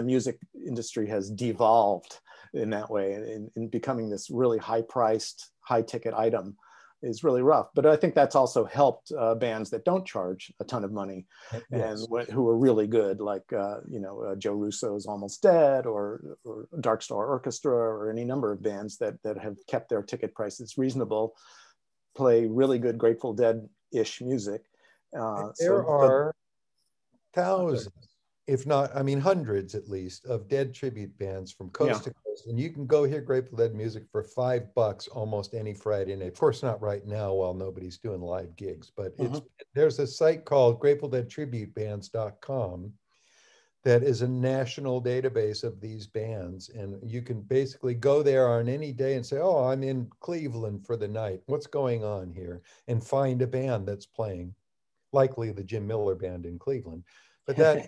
music industry has devolved in that way, in becoming this really high priced, high ticket item, is really rough. But I think that's also helped bands that don't charge a ton of money, and who are really good, like you know, Joe Russo's Almost Dead, or Dark Star Orchestra, or any number of bands that have kept their ticket prices reasonable, play really good Grateful Dead-ish music. There are thousands, if not, I mean, hundreds at least, of Dead tribute bands from coast to coast. And you can go hear Grateful Dead music for $5 almost any Friday night. Of course, not right now while nobody's doing live gigs, but there's a site called GratefulDeadTributeBands.com that is a national database of these bands. And you can basically go there on any day and say, oh, I'm in Cleveland for the night. What's going on here? And find a band that's playing, likely the Jim Miller Band in Cleveland. But that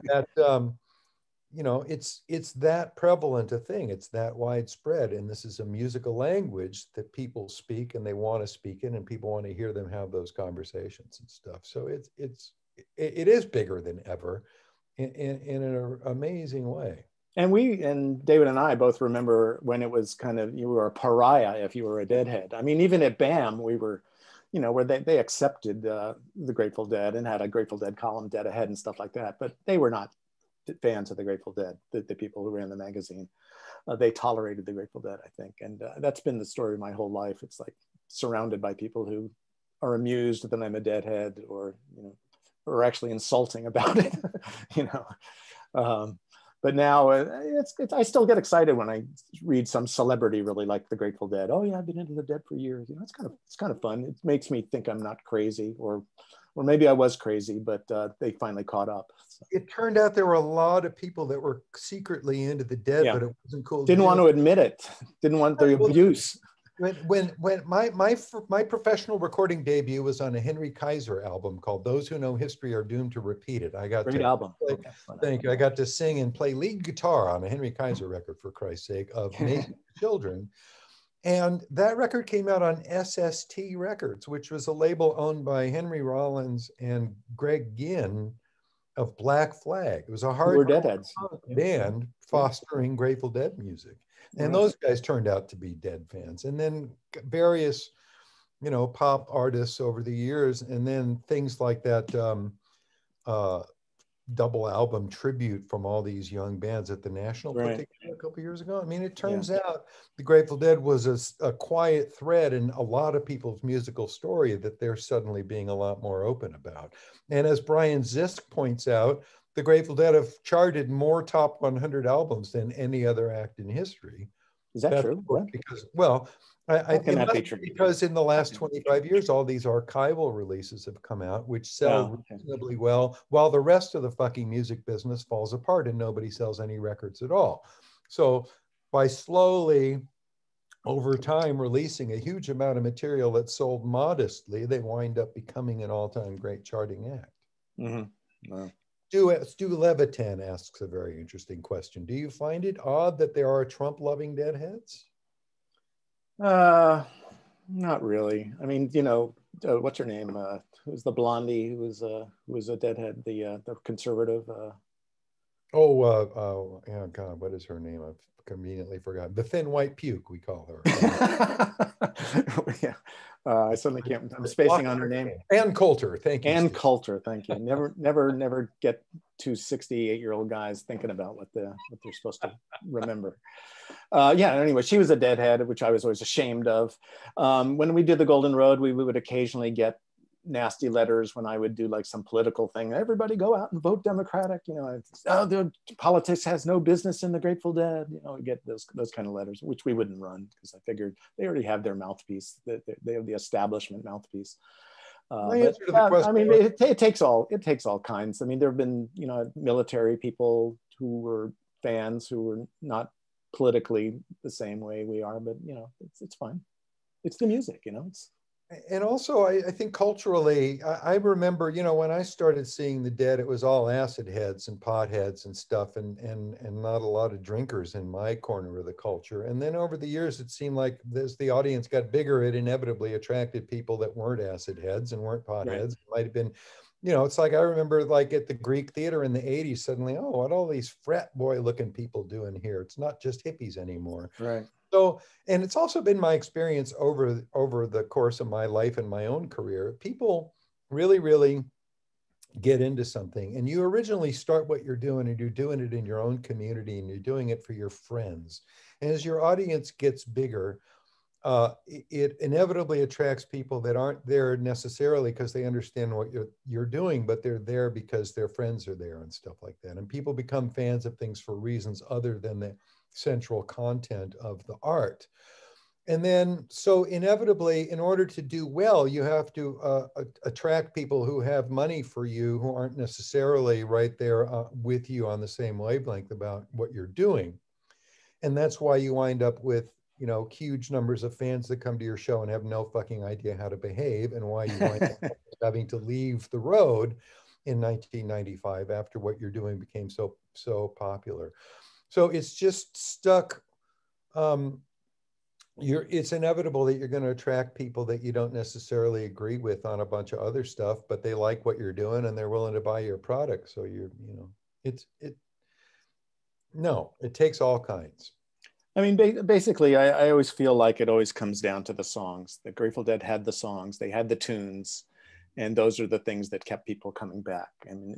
you know, it's that prevalent a thing. It's that widespread, and this is a musical language that people speak, and they want to speak in, and people want to hear them have those conversations and stuff. So it is bigger than ever, in an amazing way. And David and I both remember when it was kind of, you were a pariah if you were a Deadhead. I mean, even at BAM, we were, you know, where they accepted the Grateful Dead and had a Grateful Dead column, Dead Ahead and stuff like that. But they were not fans of the Grateful Dead, the people who ran the magazine. They tolerated the Grateful Dead, I think. And that's been the story of my whole life. It's like surrounded by people who are amused that I'm a Deadhead, or, you know, or actually insulting about it, you know. But now I still get excited when I read some celebrity really like the Grateful Dead. Oh yeah, I've been into the Dead for years. You know, it's kind of fun. It makes me think I'm not crazy, or maybe I was crazy, but they finally caught up. So. It turned out there were a lot of people that were secretly into the Dead, but it wasn't cool. Didn't want to admit it. Didn't want the abuse. When my professional recording debut was on a Henry Kaiser album called "Those Who Know History Are Doomed to Repeat It." I got Great album. Thank you. I got to sing and play lead guitar on a Henry Kaiser record, for Christ's sake, of Making Children. And that record came out on SST Records, which was a label owned by Henry Rollins and Greg Ginn of Black Flag. It was a hardcore band fostering Grateful Dead music. And those guys turned out to be Dead fans. And then various, you know, pop artists over the years, and then things like that double album tribute from all these young bands at the National put together a couple of years ago. I mean, it turns out the Grateful Dead was a quiet thread in a lot of people's musical story that they're suddenly being a lot more open about. And as Brian Zisk points out, the Grateful Dead have charted more top 100 albums than any other act in history. Is that true? Because, well, because in the last 25 years, all these archival releases have come out, which sell reasonably well, while the rest of the fucking music business falls apart and nobody sells any records at all. So by slowly, over time, releasing a huge amount of material that sold modestly, they wind up becoming an all-time great charting act. Mm-hmm. Wow. Stu Levitan asks a very interesting question. Do you find it odd that there are Trump-loving Deadheads? Not really. I mean, you know, what's her name? Who's the blondie who was a Deadhead? The conservative. Yeah, God, what is her name? I've conveniently forgotten. The thin white puke, we call her. Yeah. I suddenly can't. I'm spacing on her name. Ann Coulter, thank you. Ann Coulter, thank you. Never get two 68-year-old guys thinking about what they're supposed to remember. Yeah. Anyway, she was a Deadhead, which I was always ashamed of. When we did the Golden Road, we would occasionally get nasty letters when I would do like some political thing. Everybody go out and vote Democratic. You know, oh, the politics has no business in the Grateful Dead. You know, we get those kind of letters, which we wouldn't run because I figured they already have their mouthpiece. They have the establishment mouthpiece. But I mean, it takes all kinds. I mean, there have been, you know, military people who were fans who were not politically the same way we are, but you know, it's fine. It's the music, you know. And also, I think culturally, I remember, you know, when I started seeing the Dead, it was all acid heads and pot heads and stuff, and not a lot of drinkers in my corner of the culture. And then over the years, it seemed like as the audience got bigger, it inevitably attracted people that weren't acid heads and weren't pot heads. It might have been, you know, it's like I remember like at the Greek Theater in the 80s, suddenly, oh, what all these frat boy looking people doing here? It's not just hippies anymore. Right. So, and it's also been my experience over the course of my life and my own career. People really, really get into something, and you originally start what you're doing, and you're doing it in your own community, and you're doing it for your friends. And as your audience gets bigger, it inevitably attracts people that aren't there necessarily because they understand what you're doing, but they're there because their friends are there and stuff like that. And people become fans of things for reasons other than the central content of the art. And then, so inevitably, in order to do well, you have to attract people who have money for you, who aren't necessarily right there with you on the same wavelength about what you're doing. And that's why you wind up with, you know, huge numbers of fans that come to your show and have no fucking idea how to behave, and why you wind up having to leave the road in 1995 after what you're doing became so popular. So it's just stuck. It's inevitable that you're going to attract people that you don't necessarily agree with on a bunch of other stuff, but they like what you're doing and they're willing to buy your product. So it takes all kinds. I mean, basically, I always feel like it always comes down to the songs. The Grateful Dead had the songs, they had the tunes, and those are the things that kept people coming back.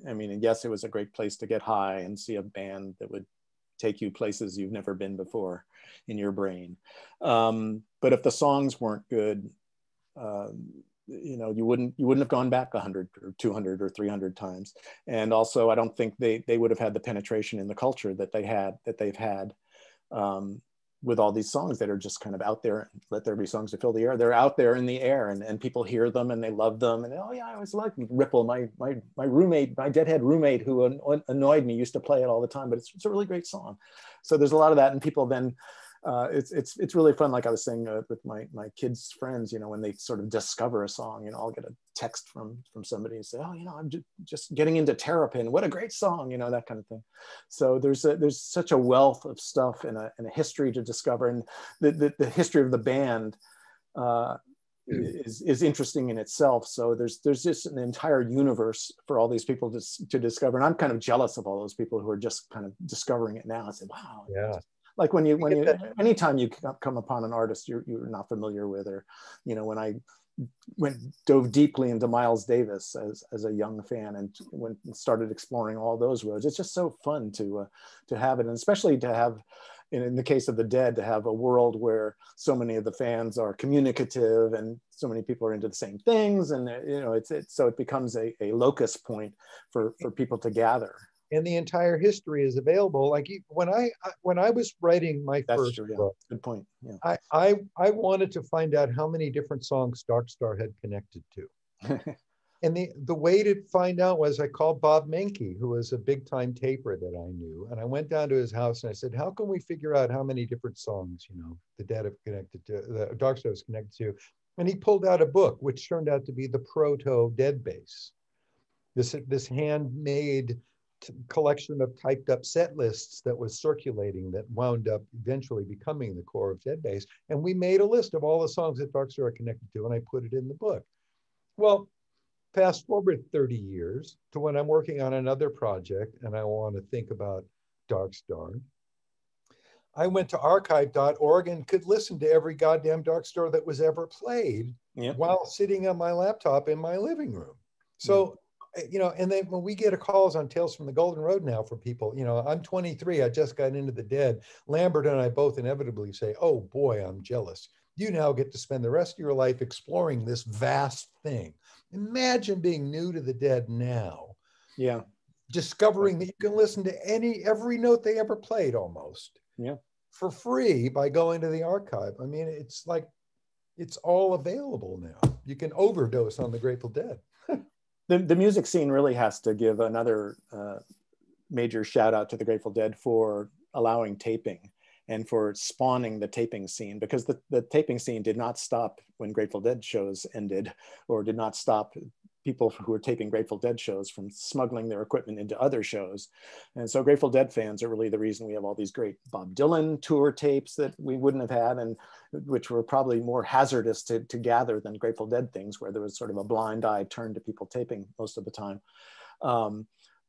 I mean, yes, it was a great place to get high and see a band that would take you places you've never been before in your brain. But if the songs weren't good, you know, you wouldn't have gone back 100 or 200 or 300 times. And also, I don't think they would have had the penetration in the culture that they've had with all these songs that are just kind of out there. Let there be songs to fill the air. They're out there in the air, and people hear them and they love them. And oh yeah, I always liked Ripple. My roommate, my Deadhead roommate who annoyed me, used to play it all the time. But it's a really great song. So there's a lot of that, and people then. It's really fun. Like I was saying with my kids' friends, you know, when they sort of discover a song, you know, I'll get a text from somebody and say, oh, you know, I'm just getting into Terrapin. What a great song, you know, that kind of thing. So there's such a wealth of stuff and a history to discover, and the history of the band is interesting in itself. So there's just an entire universe for all these people to discover, and I'm kind of jealous of all those people who are just kind of discovering it now. I say, wow, yeah. Like anytime you come upon an artist you're not familiar with, or, you know, when I dove deeply into Miles Davis as a young fan and started exploring all those roads, it's just so fun to have it, and especially to have, in the case of the Dead, to have a world where so many of the fans are communicative and so many people are into the same things, and you know, so it becomes a locus point for people to gather. And the entire history is available. Like when I was writing my first book, good point. Yeah. I wanted to find out how many different songs Dark Star had connected to. And the way to find out was I called Bob Menke, who was a big time taper that I knew. And I went down to his house and I said, how can we figure out how many different songs, you know, the Dead have connected to, the Dark Star is connected to? And he pulled out a book, which turned out to be the proto Dead Bass. This handmade collection of typed up set lists that was circulating that wound up eventually becoming the core of Dead Bass. And we made a list of all the songs that Dark Star are connected to, and I put it in the book. Well, fast forward 30 years to when I'm working on another project and I want to think about Dark Star. I went to archive.org and could listen to every goddamn Dark Star that was ever played while sitting on my laptop in my living room. So you know, and then when we get calls on Tales from the Golden Road now for people, you know, I'm 23, I just got into the Dead. Lambert and I both inevitably say, oh boy, I'm jealous. You now get to spend the rest of your life exploring this vast thing. Imagine being new to the Dead now. Yeah. Discovering that you can listen to every note they ever played almost. Yeah. For free by going to the archive. I mean, it's like, it's all available now. You can overdose on the Grateful Dead. The music scene really has to give another major shout out to the Grateful Dead for allowing taping and for spawning the taping scene, because the taping scene did not stop when Grateful Dead shows ended, or did not stop people who were taping Grateful Dead shows from smuggling their equipment into other shows. And so Grateful Dead fans are really the reason we have all these great Bob Dylan tour tapes that we wouldn't have had, and which were probably more hazardous to gather than Grateful Dead things, where there was sort of a blind eye turned to people taping most of the time.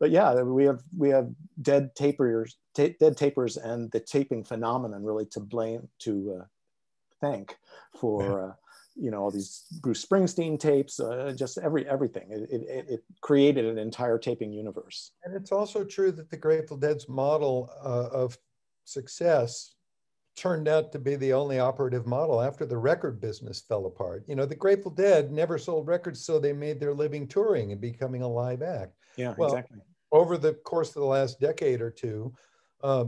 But yeah, we have dead tapers and the taping phenomenon really to thank for all these Bruce Springsteen tapes, just everything. It created an entire taping universe. And it's also true that the Grateful Dead's model of success turned out to be the only operative model after the record business fell apart. The Grateful Dead never sold records, so they made their living touring and becoming a live act. Yeah, well, exactly. Over the course of the last decade or two,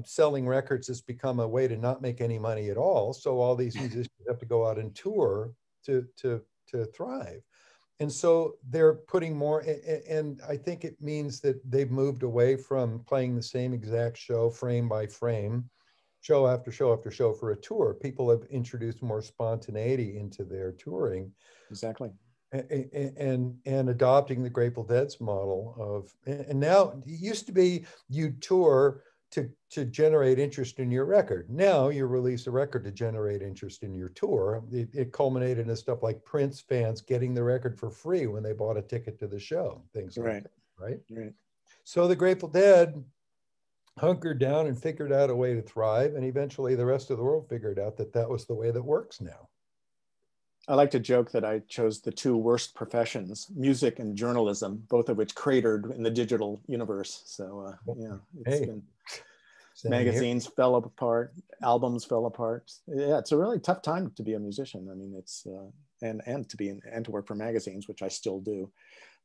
selling records has become a way to not make any money at all. So all these musicians have to go out and tour to thrive. And so they're putting more, and I think it means that they've moved away from playing the same exact show frame by frame, show after show after show for a tour. People have introduced more spontaneity into their touring. Exactly. And adopting the Grateful Dead's model of, and now it used to be you tour to generate interest in your record. Now you release a record to generate interest in your tour. It culminated in stuff like Prince fans getting the record for free when they bought a ticket to the show, things like that, right? Right. So the Grateful Dead hunkered down and figured out a way to thrive, and eventually the rest of the world figured out that that was the way that works now. I like to joke that I chose the two worst professions, music and journalism, both of which cratered in the digital universe. So yeah, magazines fell apart, albums fell apart. Yeah, it's a really tough time to be a musician. I mean, it's and to work for magazines, which I still do.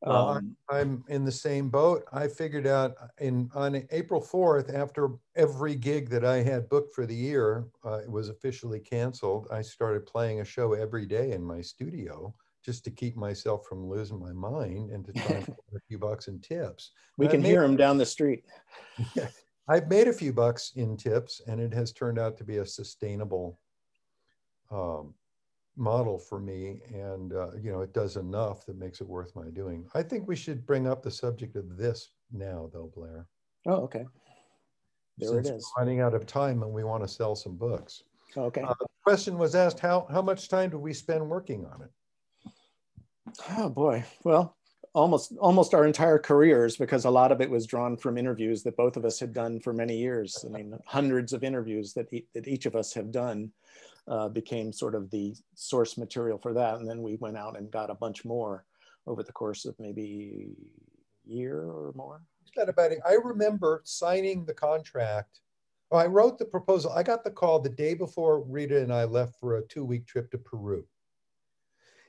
Well, I'm in the same boat. I figured out on April 4th, after every gig that I had booked for the year was officially canceled, I started playing a show every day in my studio just to keep myself from losing my mind and to try and get a few bucks in tips. We can hear him down the street. Yeah, I've made a few bucks in tips, and it has turned out to be a sustainable model for me, and it does enough that makes it worth my doing. I think we should bring up the subject of this now, though, Blair. Oh, okay. Since we're running out of time and we want to sell some books. Okay. The question was asked, how much time do we spend working on it? Oh boy. Well, almost our entire careers, because a lot of it was drawn from interviews that both of us had done for many years. I mean, hundreds of interviews that each of us have done. Became sort of the source material for that. And then we went out and got a bunch more over the course of maybe a year or more. I remember signing the contract. Oh, I wrote the proposal. I got the call the day before Rita and I left for a 2-week trip to Peru.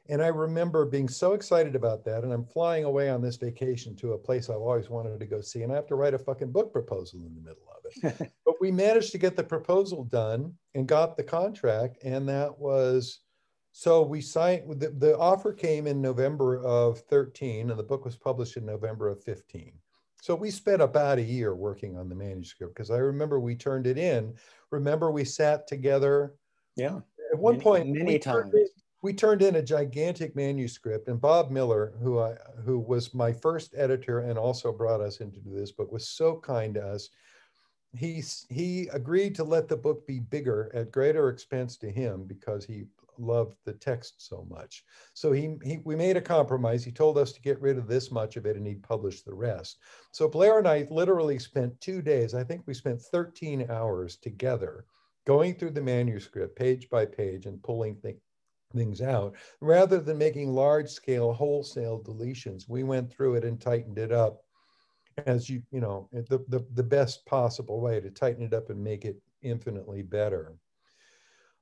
And I remember being so excited about that. And I'm flying away on this vacation to a place I've always wanted to go see. And I have to write a fucking book proposal in the middle of it. But we managed to get the proposal done and got the contract. And that was, so we signed, the offer came in November of 13 and the book was published in November of 15. So we spent about a year working on the manuscript, because I remember we turned it in. Remember we sat together. Yeah. At one point, many times. We turned in a gigantic manuscript, and Bob Miller, who was my first editor and also brought us into this book, was so kind to us. He agreed to let the book be bigger at greater expense to him because he loved the text so much. So we made a compromise. He told us to get rid of this much of it and he'd publish the rest. So Blair and I literally spent 2 days. I think we spent 13 hours together going through the manuscript page by page and pulling things out. Rather than making large-scale wholesale deletions, we went through it and tightened it up as the best possible way to tighten it up and make it infinitely better.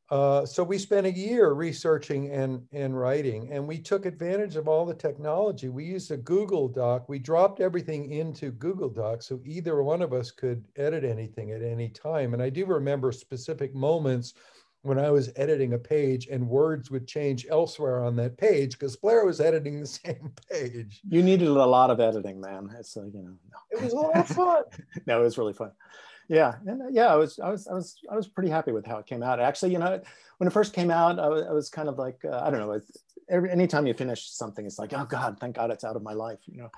So we spent a year researching and writing, and we took advantage of all the technology. We used a Google Doc. We dropped everything into Google Docs, so either one of us could edit anything at any time. And I do remember specific moments when I was editing a page and words would change elsewhere on that page because Blair was editing the same page. You needed a lot of editing, man. It's you know, no. It was a lot of fun. No, it was really fun. Yeah, and yeah, I was pretty happy with how it came out. Actually, you know, when it first came out, I was kind of like, I don't know. Anytime you finish something, it's like, oh God, thank God it's out of my life, you know,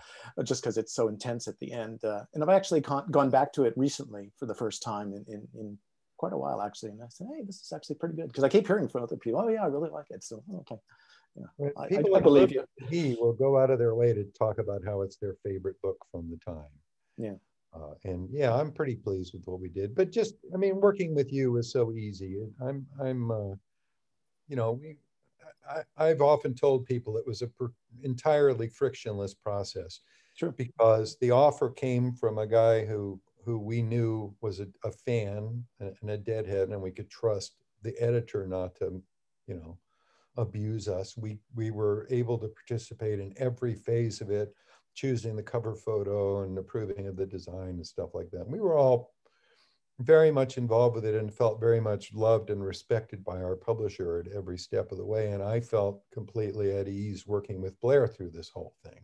just because it's so intense at the end. And I've actually gone back to it recently for the first time in quite a while, actually. And I said, hey, this is actually pretty good, because I keep hearing from other people, oh yeah, I really like it. So okay, yeah, people I believe you. He will go out of their way to talk about how it's their favorite book from the time. Yeah. And yeah, I'm pretty pleased with what we did. But just, I mean, working with you was so easy. You know, I've often told people it was a entirely frictionless process. Sure. Because the offer came from a guy who we knew was a fan and a deadhead, and we could trust the editor not to, you know, abuse us. We were able to participate in every phase of it, choosing the cover photo and approving of the design and stuff like that. We were all very much involved with it and felt very much loved and respected by our publisher at every step of the way. And I felt completely at ease working with Blair through this whole thing.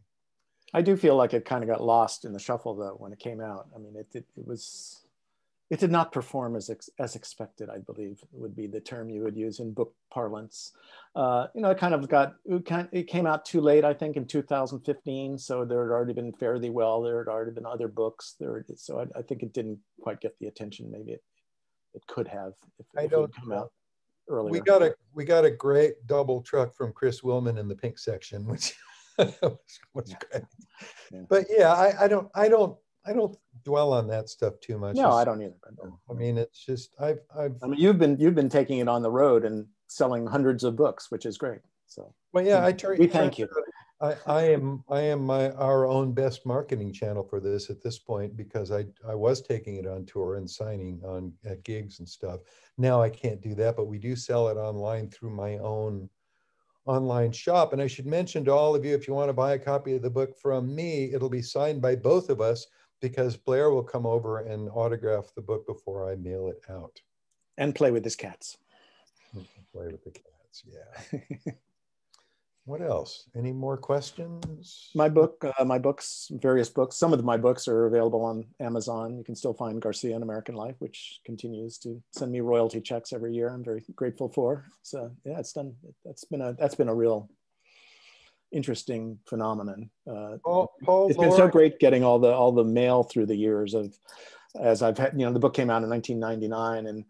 I do feel like it kind of got lost in the shuffle though when it came out. I mean, it did not perform as expected, I believe would be the term you would use in book parlance. You know, it came out too late, I think, in 2015. So there had already been Fare Thee Well. There had already been other books there. So I think it didn't quite get the attention maybe it could have if it had come out earlier. We got a great double truck from Chris Willman in the pink section, which was great. Yeah. But yeah, I don't dwell on that stuff too much. No, I don't either. I mean, it's just I mean, you've been taking it on the road and selling hundreds of books, which is great. So well, yeah, we thank you. I am our own best marketing channel for this at this point, because I was taking it on tour and signing on at gigs and stuff. Now I can't do that, but we do sell it online through my own online shop. And I should mention to all of you, if you want to buy a copy of the book from me, it'll be signed by both of us, because Blair will come over and autograph the book before I mail it out. And play with his cats. Play with the cats, yeah. What else? Any more questions? My books, various books. Some of my books are available on Amazon. You can still find Garcia and American Life, which continues to send me royalty checks every year. I'm very grateful for. So yeah, that's been a real interesting phenomenon. It's been so great getting all the mail through the years as I've had, you know, the book came out in 1999, and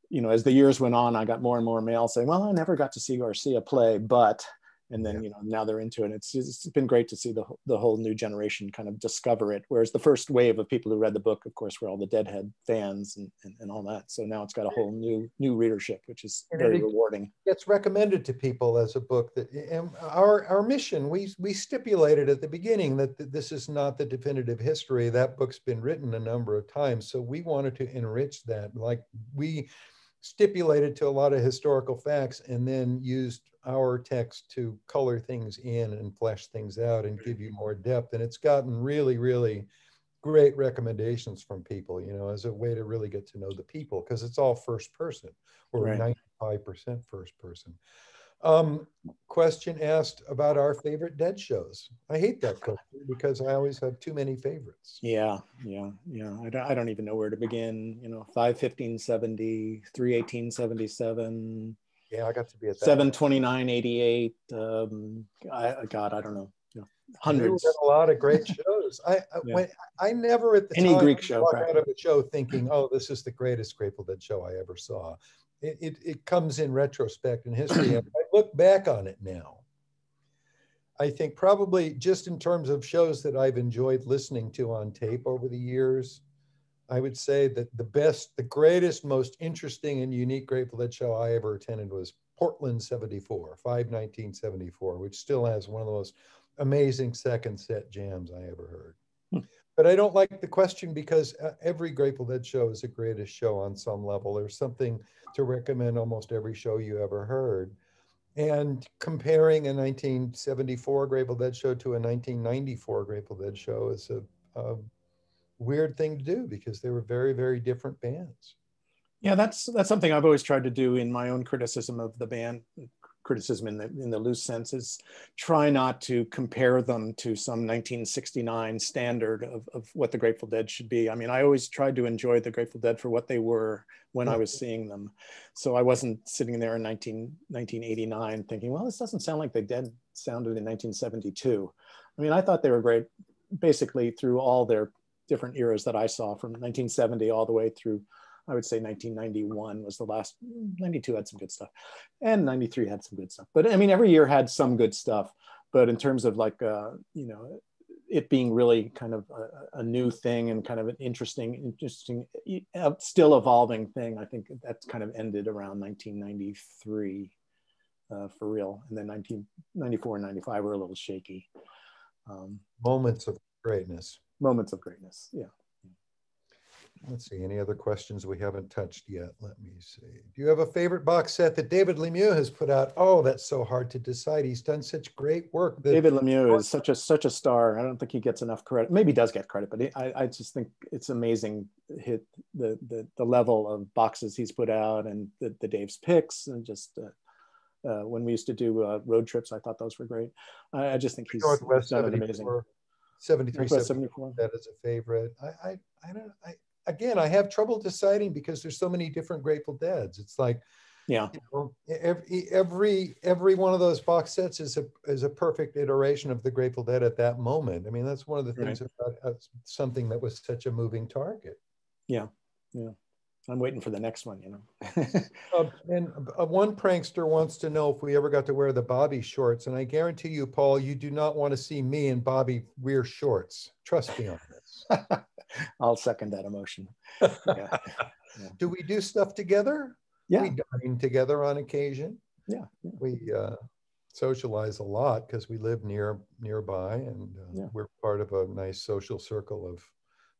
you know, as the years went on, I got more and more mail saying, well, I never got to see Garcia play, but. And then, you know, now they're into it. It's been great to see the whole new generation kind of discover it. Whereas the first wave of people who read the book, of course, were all the Deadhead fans and all that. So now it's got a whole new readership, which is very rewarding. It's recommended to people as a book that, and our mission, we stipulated at the beginning that this is not the definitive history. That book's been written a number of times. So we wanted to enrich that. Like we stipulated to a lot of historical facts and then used our text to color things in and flesh things out and give you more depth. And it's gotten really, really great recommendations from people, you know, as a way to really get to know the people, because it's all first person, or 95% first person. Question asked about our favorite Dead shows. I hate that question because I always have too many favorites. Yeah. I don't even know where to begin. You know, 5/15/70, 3/18/77. Yeah, I got to be at that. 7/29/88. God, I don't know. You know, hundreds. A lot of great shows. I never at the any time Greek show walk out of a show thinking, oh, this is the greatest Grateful Dead show I ever saw. It comes in retrospect in history. And I look back on it now. I think probably just in terms of shows that I've enjoyed listening to on tape over the years, I would say that the greatest, most interesting and unique Grateful Dead show I ever attended was Portland 74, 5/19/74, which still has one of the most amazing second set jams I ever heard. But I don't like the question because every Grateful Dead show is the greatest show on some level. There's something to recommend almost every show you ever heard. And comparing a 1974 Grateful Dead show to a 1994 Grateful Dead show is a weird thing to do because they were very, very different bands. Yeah, that's something I've always tried to do in my own criticism of the band. Criticism in the loose sense is try not to compare them to some 1969 standard of what the Grateful Dead should be. I mean, I always tried to enjoy the Grateful Dead for what they were when I was seeing them. So I wasn't sitting there in 1989 thinking, well, this doesn't sound like the Dead sounded in 1972. I mean, I thought they were great basically through all their different eras that I saw, from 1970 all the way through, I would say 1991 was the last. 92 had some good stuff, and 93 had some good stuff. But I mean, every year had some good stuff. But in terms of like, you know, it being really kind of a new thing and kind of an interesting, still evolving thing, I think that's kind of ended around 1993 for real. And then 1994 and 95 were a little shaky. Moments of greatness. Moments of greatness, yeah. Let's see, any other questions we haven't touched yet? Let me see. Do you have a favorite box set that David Lemieux has put out? Oh, that's so hard to decide. He's done such great work. David Lemieux is such a star. I don't think he gets enough credit. Maybe he does get credit, but I just think it's amazing the level of boxes he's put out, and the Dave's picks, and just when we used to do road trips, I thought those were great. I just think he's done an amazing. 73, 74. That is a favorite. Again, I have trouble deciding because there's so many different Grateful Deads. It's like, yeah, you know, every one of those box sets is a perfect iteration of the Grateful Dead at that moment. I mean, that's one of the things about something that was such a moving target. Yeah, yeah. I'm waiting for the next one, you know. One prankster wants to know if we ever got to wear the Bobby shorts, and I guarantee you, Paul, you do not want to see me and Bobby wear shorts. Trust me on this. I'll second that emotion. Yeah. Yeah. Do we do stuff together? Yeah. We dine together on occasion. Yeah. We socialize a lot because we live nearby, and we're part of a nice social circle of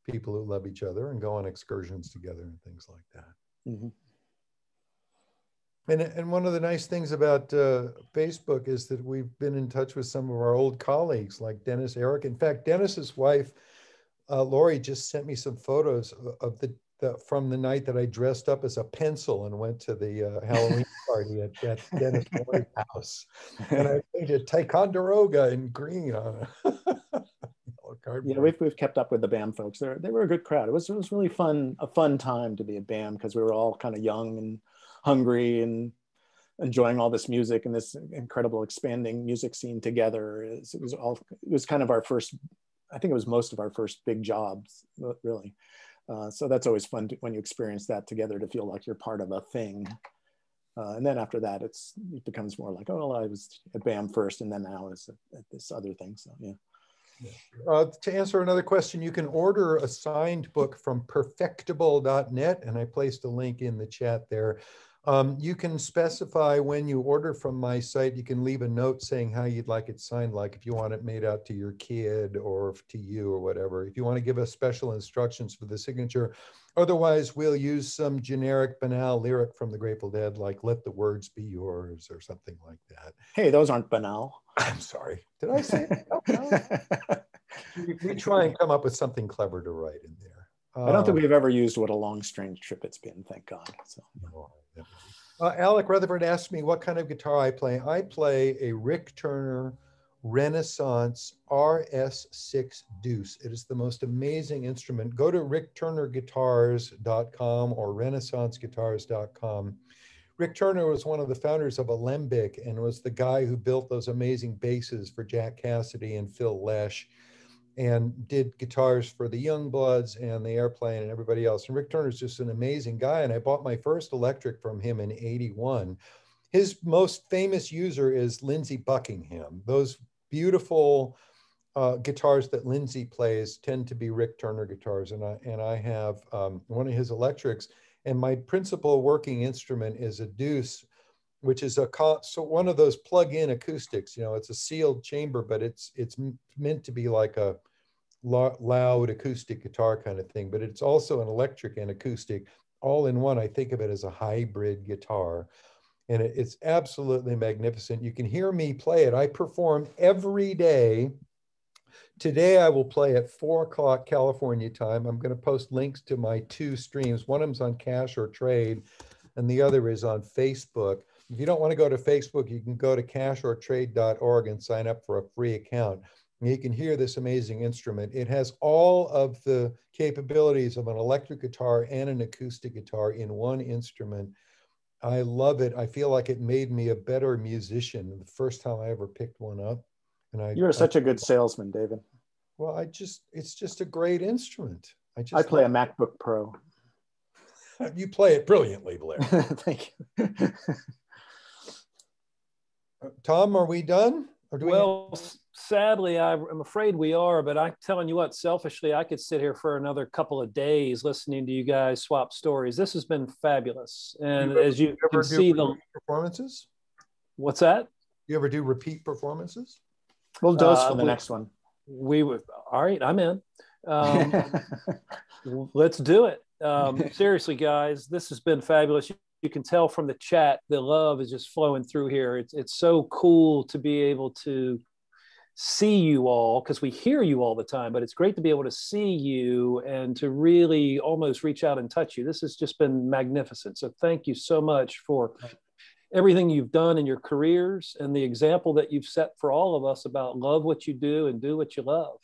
people who love each other and go on excursions together and things like that. Mm-hmm. And one of the nice things about Facebook is that we've been in touch with some of our old colleagues like Dennis Eric. In fact, Dennis's wife, Lori, just sent me some photos of from the night that I dressed up as a pencil and went to the Halloween party at Dennis Lori's house. And I painted Ticonderoga in green on it. Yeah, we've kept up with the BAM folks. They were a good crowd. It was really a fun time to be a BAM because we were all kind of young and hungry and enjoying all this music and this incredible expanding music scene together. It was kind of our first, I think it was most of our first big jobs, really. So that's always fun when you experience that together, to feel like you're part of a thing. And then after that, it becomes more like, oh, well, I was at BAM first, and then now it's at this other thing. So yeah. To answer another question, you can order a signed book from perfectible.net, and I placed a link in the chat there. You can specify when you order from my site, you can leave a note saying how you'd like it signed, like if you want it made out to your kid or to you or whatever. If you want to give us special instructions for the signature. Otherwise, we'll use some generic banal lyric from the Grateful Dead, like "Let the words be yours" or something like that. Hey, those aren't banal. I'm sorry. Did I say it? No. We try and come up with something clever to write in there. I don't think we've ever used "What a long strange trip it's been," thank God. So. Alec Rutherford asked me what kind of guitar I play. I play a Rick Turner Renaissance RS6 Deuce. It is the most amazing instrument. Go to rickturnerguitars.com or renaissanceguitars.com. Rick Turner was one of the founders of Alembic and was the guy who built those amazing basses for Jack Cassidy and Phil Lesh, and did guitars for the Youngbloods and the Airplane and everybody else. And Rick Turner's just an amazing guy. And I bought my first electric from him in '81. His most famous user is Lindsey Buckingham. Those beautiful guitars that Lindsey plays tend to be Rick Turner guitars. And I have one of his electrics. And my principal working instrument is a Deuce, which is one of those plug-in acoustics. You know, it's a sealed chamber, but it's meant to be like a loud acoustic guitar kind of thing, but it's also an electric and acoustic all in one. I think of it as a hybrid guitar, and it's absolutely magnificent. You can hear me play it. I perform every day. Today I will play at 4 o'clock California time. I'm going to post links to my 2 streams. One of them's on Cash or Trade, and the other is on Facebook. If you don't want to go to Facebook, you can go to cashortrade.org and sign up for a free account. And you can hear this amazing instrument. It has all of the capabilities of an electric guitar and an acoustic guitar in one instrument. I love it. I feel like it made me a better musician the first time I ever picked one up. And You're such a good salesman, David. Well, it's just a great instrument. I play a MacBook Pro. You play it brilliantly, Blair. Thank you. Tom, are we done? Or do sadly, I'm afraid we are, but I'm telling you what, selfishly, I could sit here for another couple of days listening to you guys swap stories. This has been fabulous. And as you can see, the performances. What's that? You ever do repeat performances? We'll dose for the next one. We would. All right, I'm in. Let's do it. Seriously, guys, this has been fabulous. You can tell from the chat, the love is just flowing through here. It's so cool to be able to see you all, because we hear you all the time, but it's great to be able to see you and to really almost reach out and touch you. This has just been magnificent. So thank you so much for everything you've done in your careers and the example that you've set for all of us about love what you do and do what you love.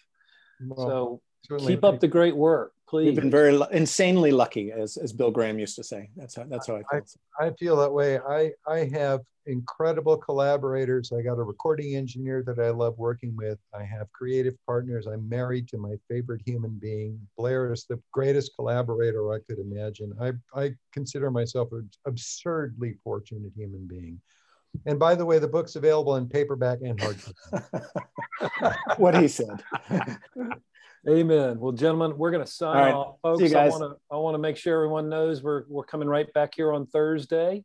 Well, so keep up the great work, please. You've been very insanely lucky, as Bill Graham used to say. That's how I feel. I feel that way. I have incredible collaborators. I got a recording engineer that I love working with. I have creative partners. I'm married to my favorite human being. Blair is the greatest collaborator I could imagine. I consider myself an absurdly fortunate human being. And by the way, the book's available in paperback and hardcover. What he said. Amen. Well, gentlemen, we're going to sign off, folks. See you guys. I want to make sure everyone knows we're coming right back here on Thursday.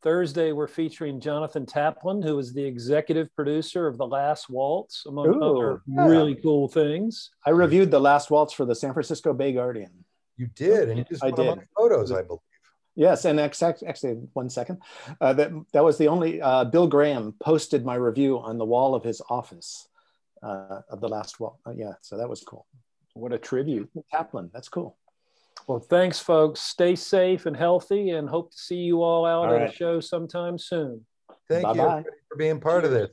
Thursday, we're featuring Jonathan Taplin, who is the executive producer of The Last Waltz, among other really cool things. I reviewed The Last Waltz for the San Francisco Bay Guardian. You did, and you just one of my photos, I believe. Yes, and actually, 1 second. That was the only, Bill Graham posted my review on the wall of his office of The Last Waltz. Yeah, so that was cool. What a tribute. Taplin, that's cool. Well, thanks, folks. Stay safe and healthy, and hope to see you all out at a show sometime soon. Thank you for being part of this.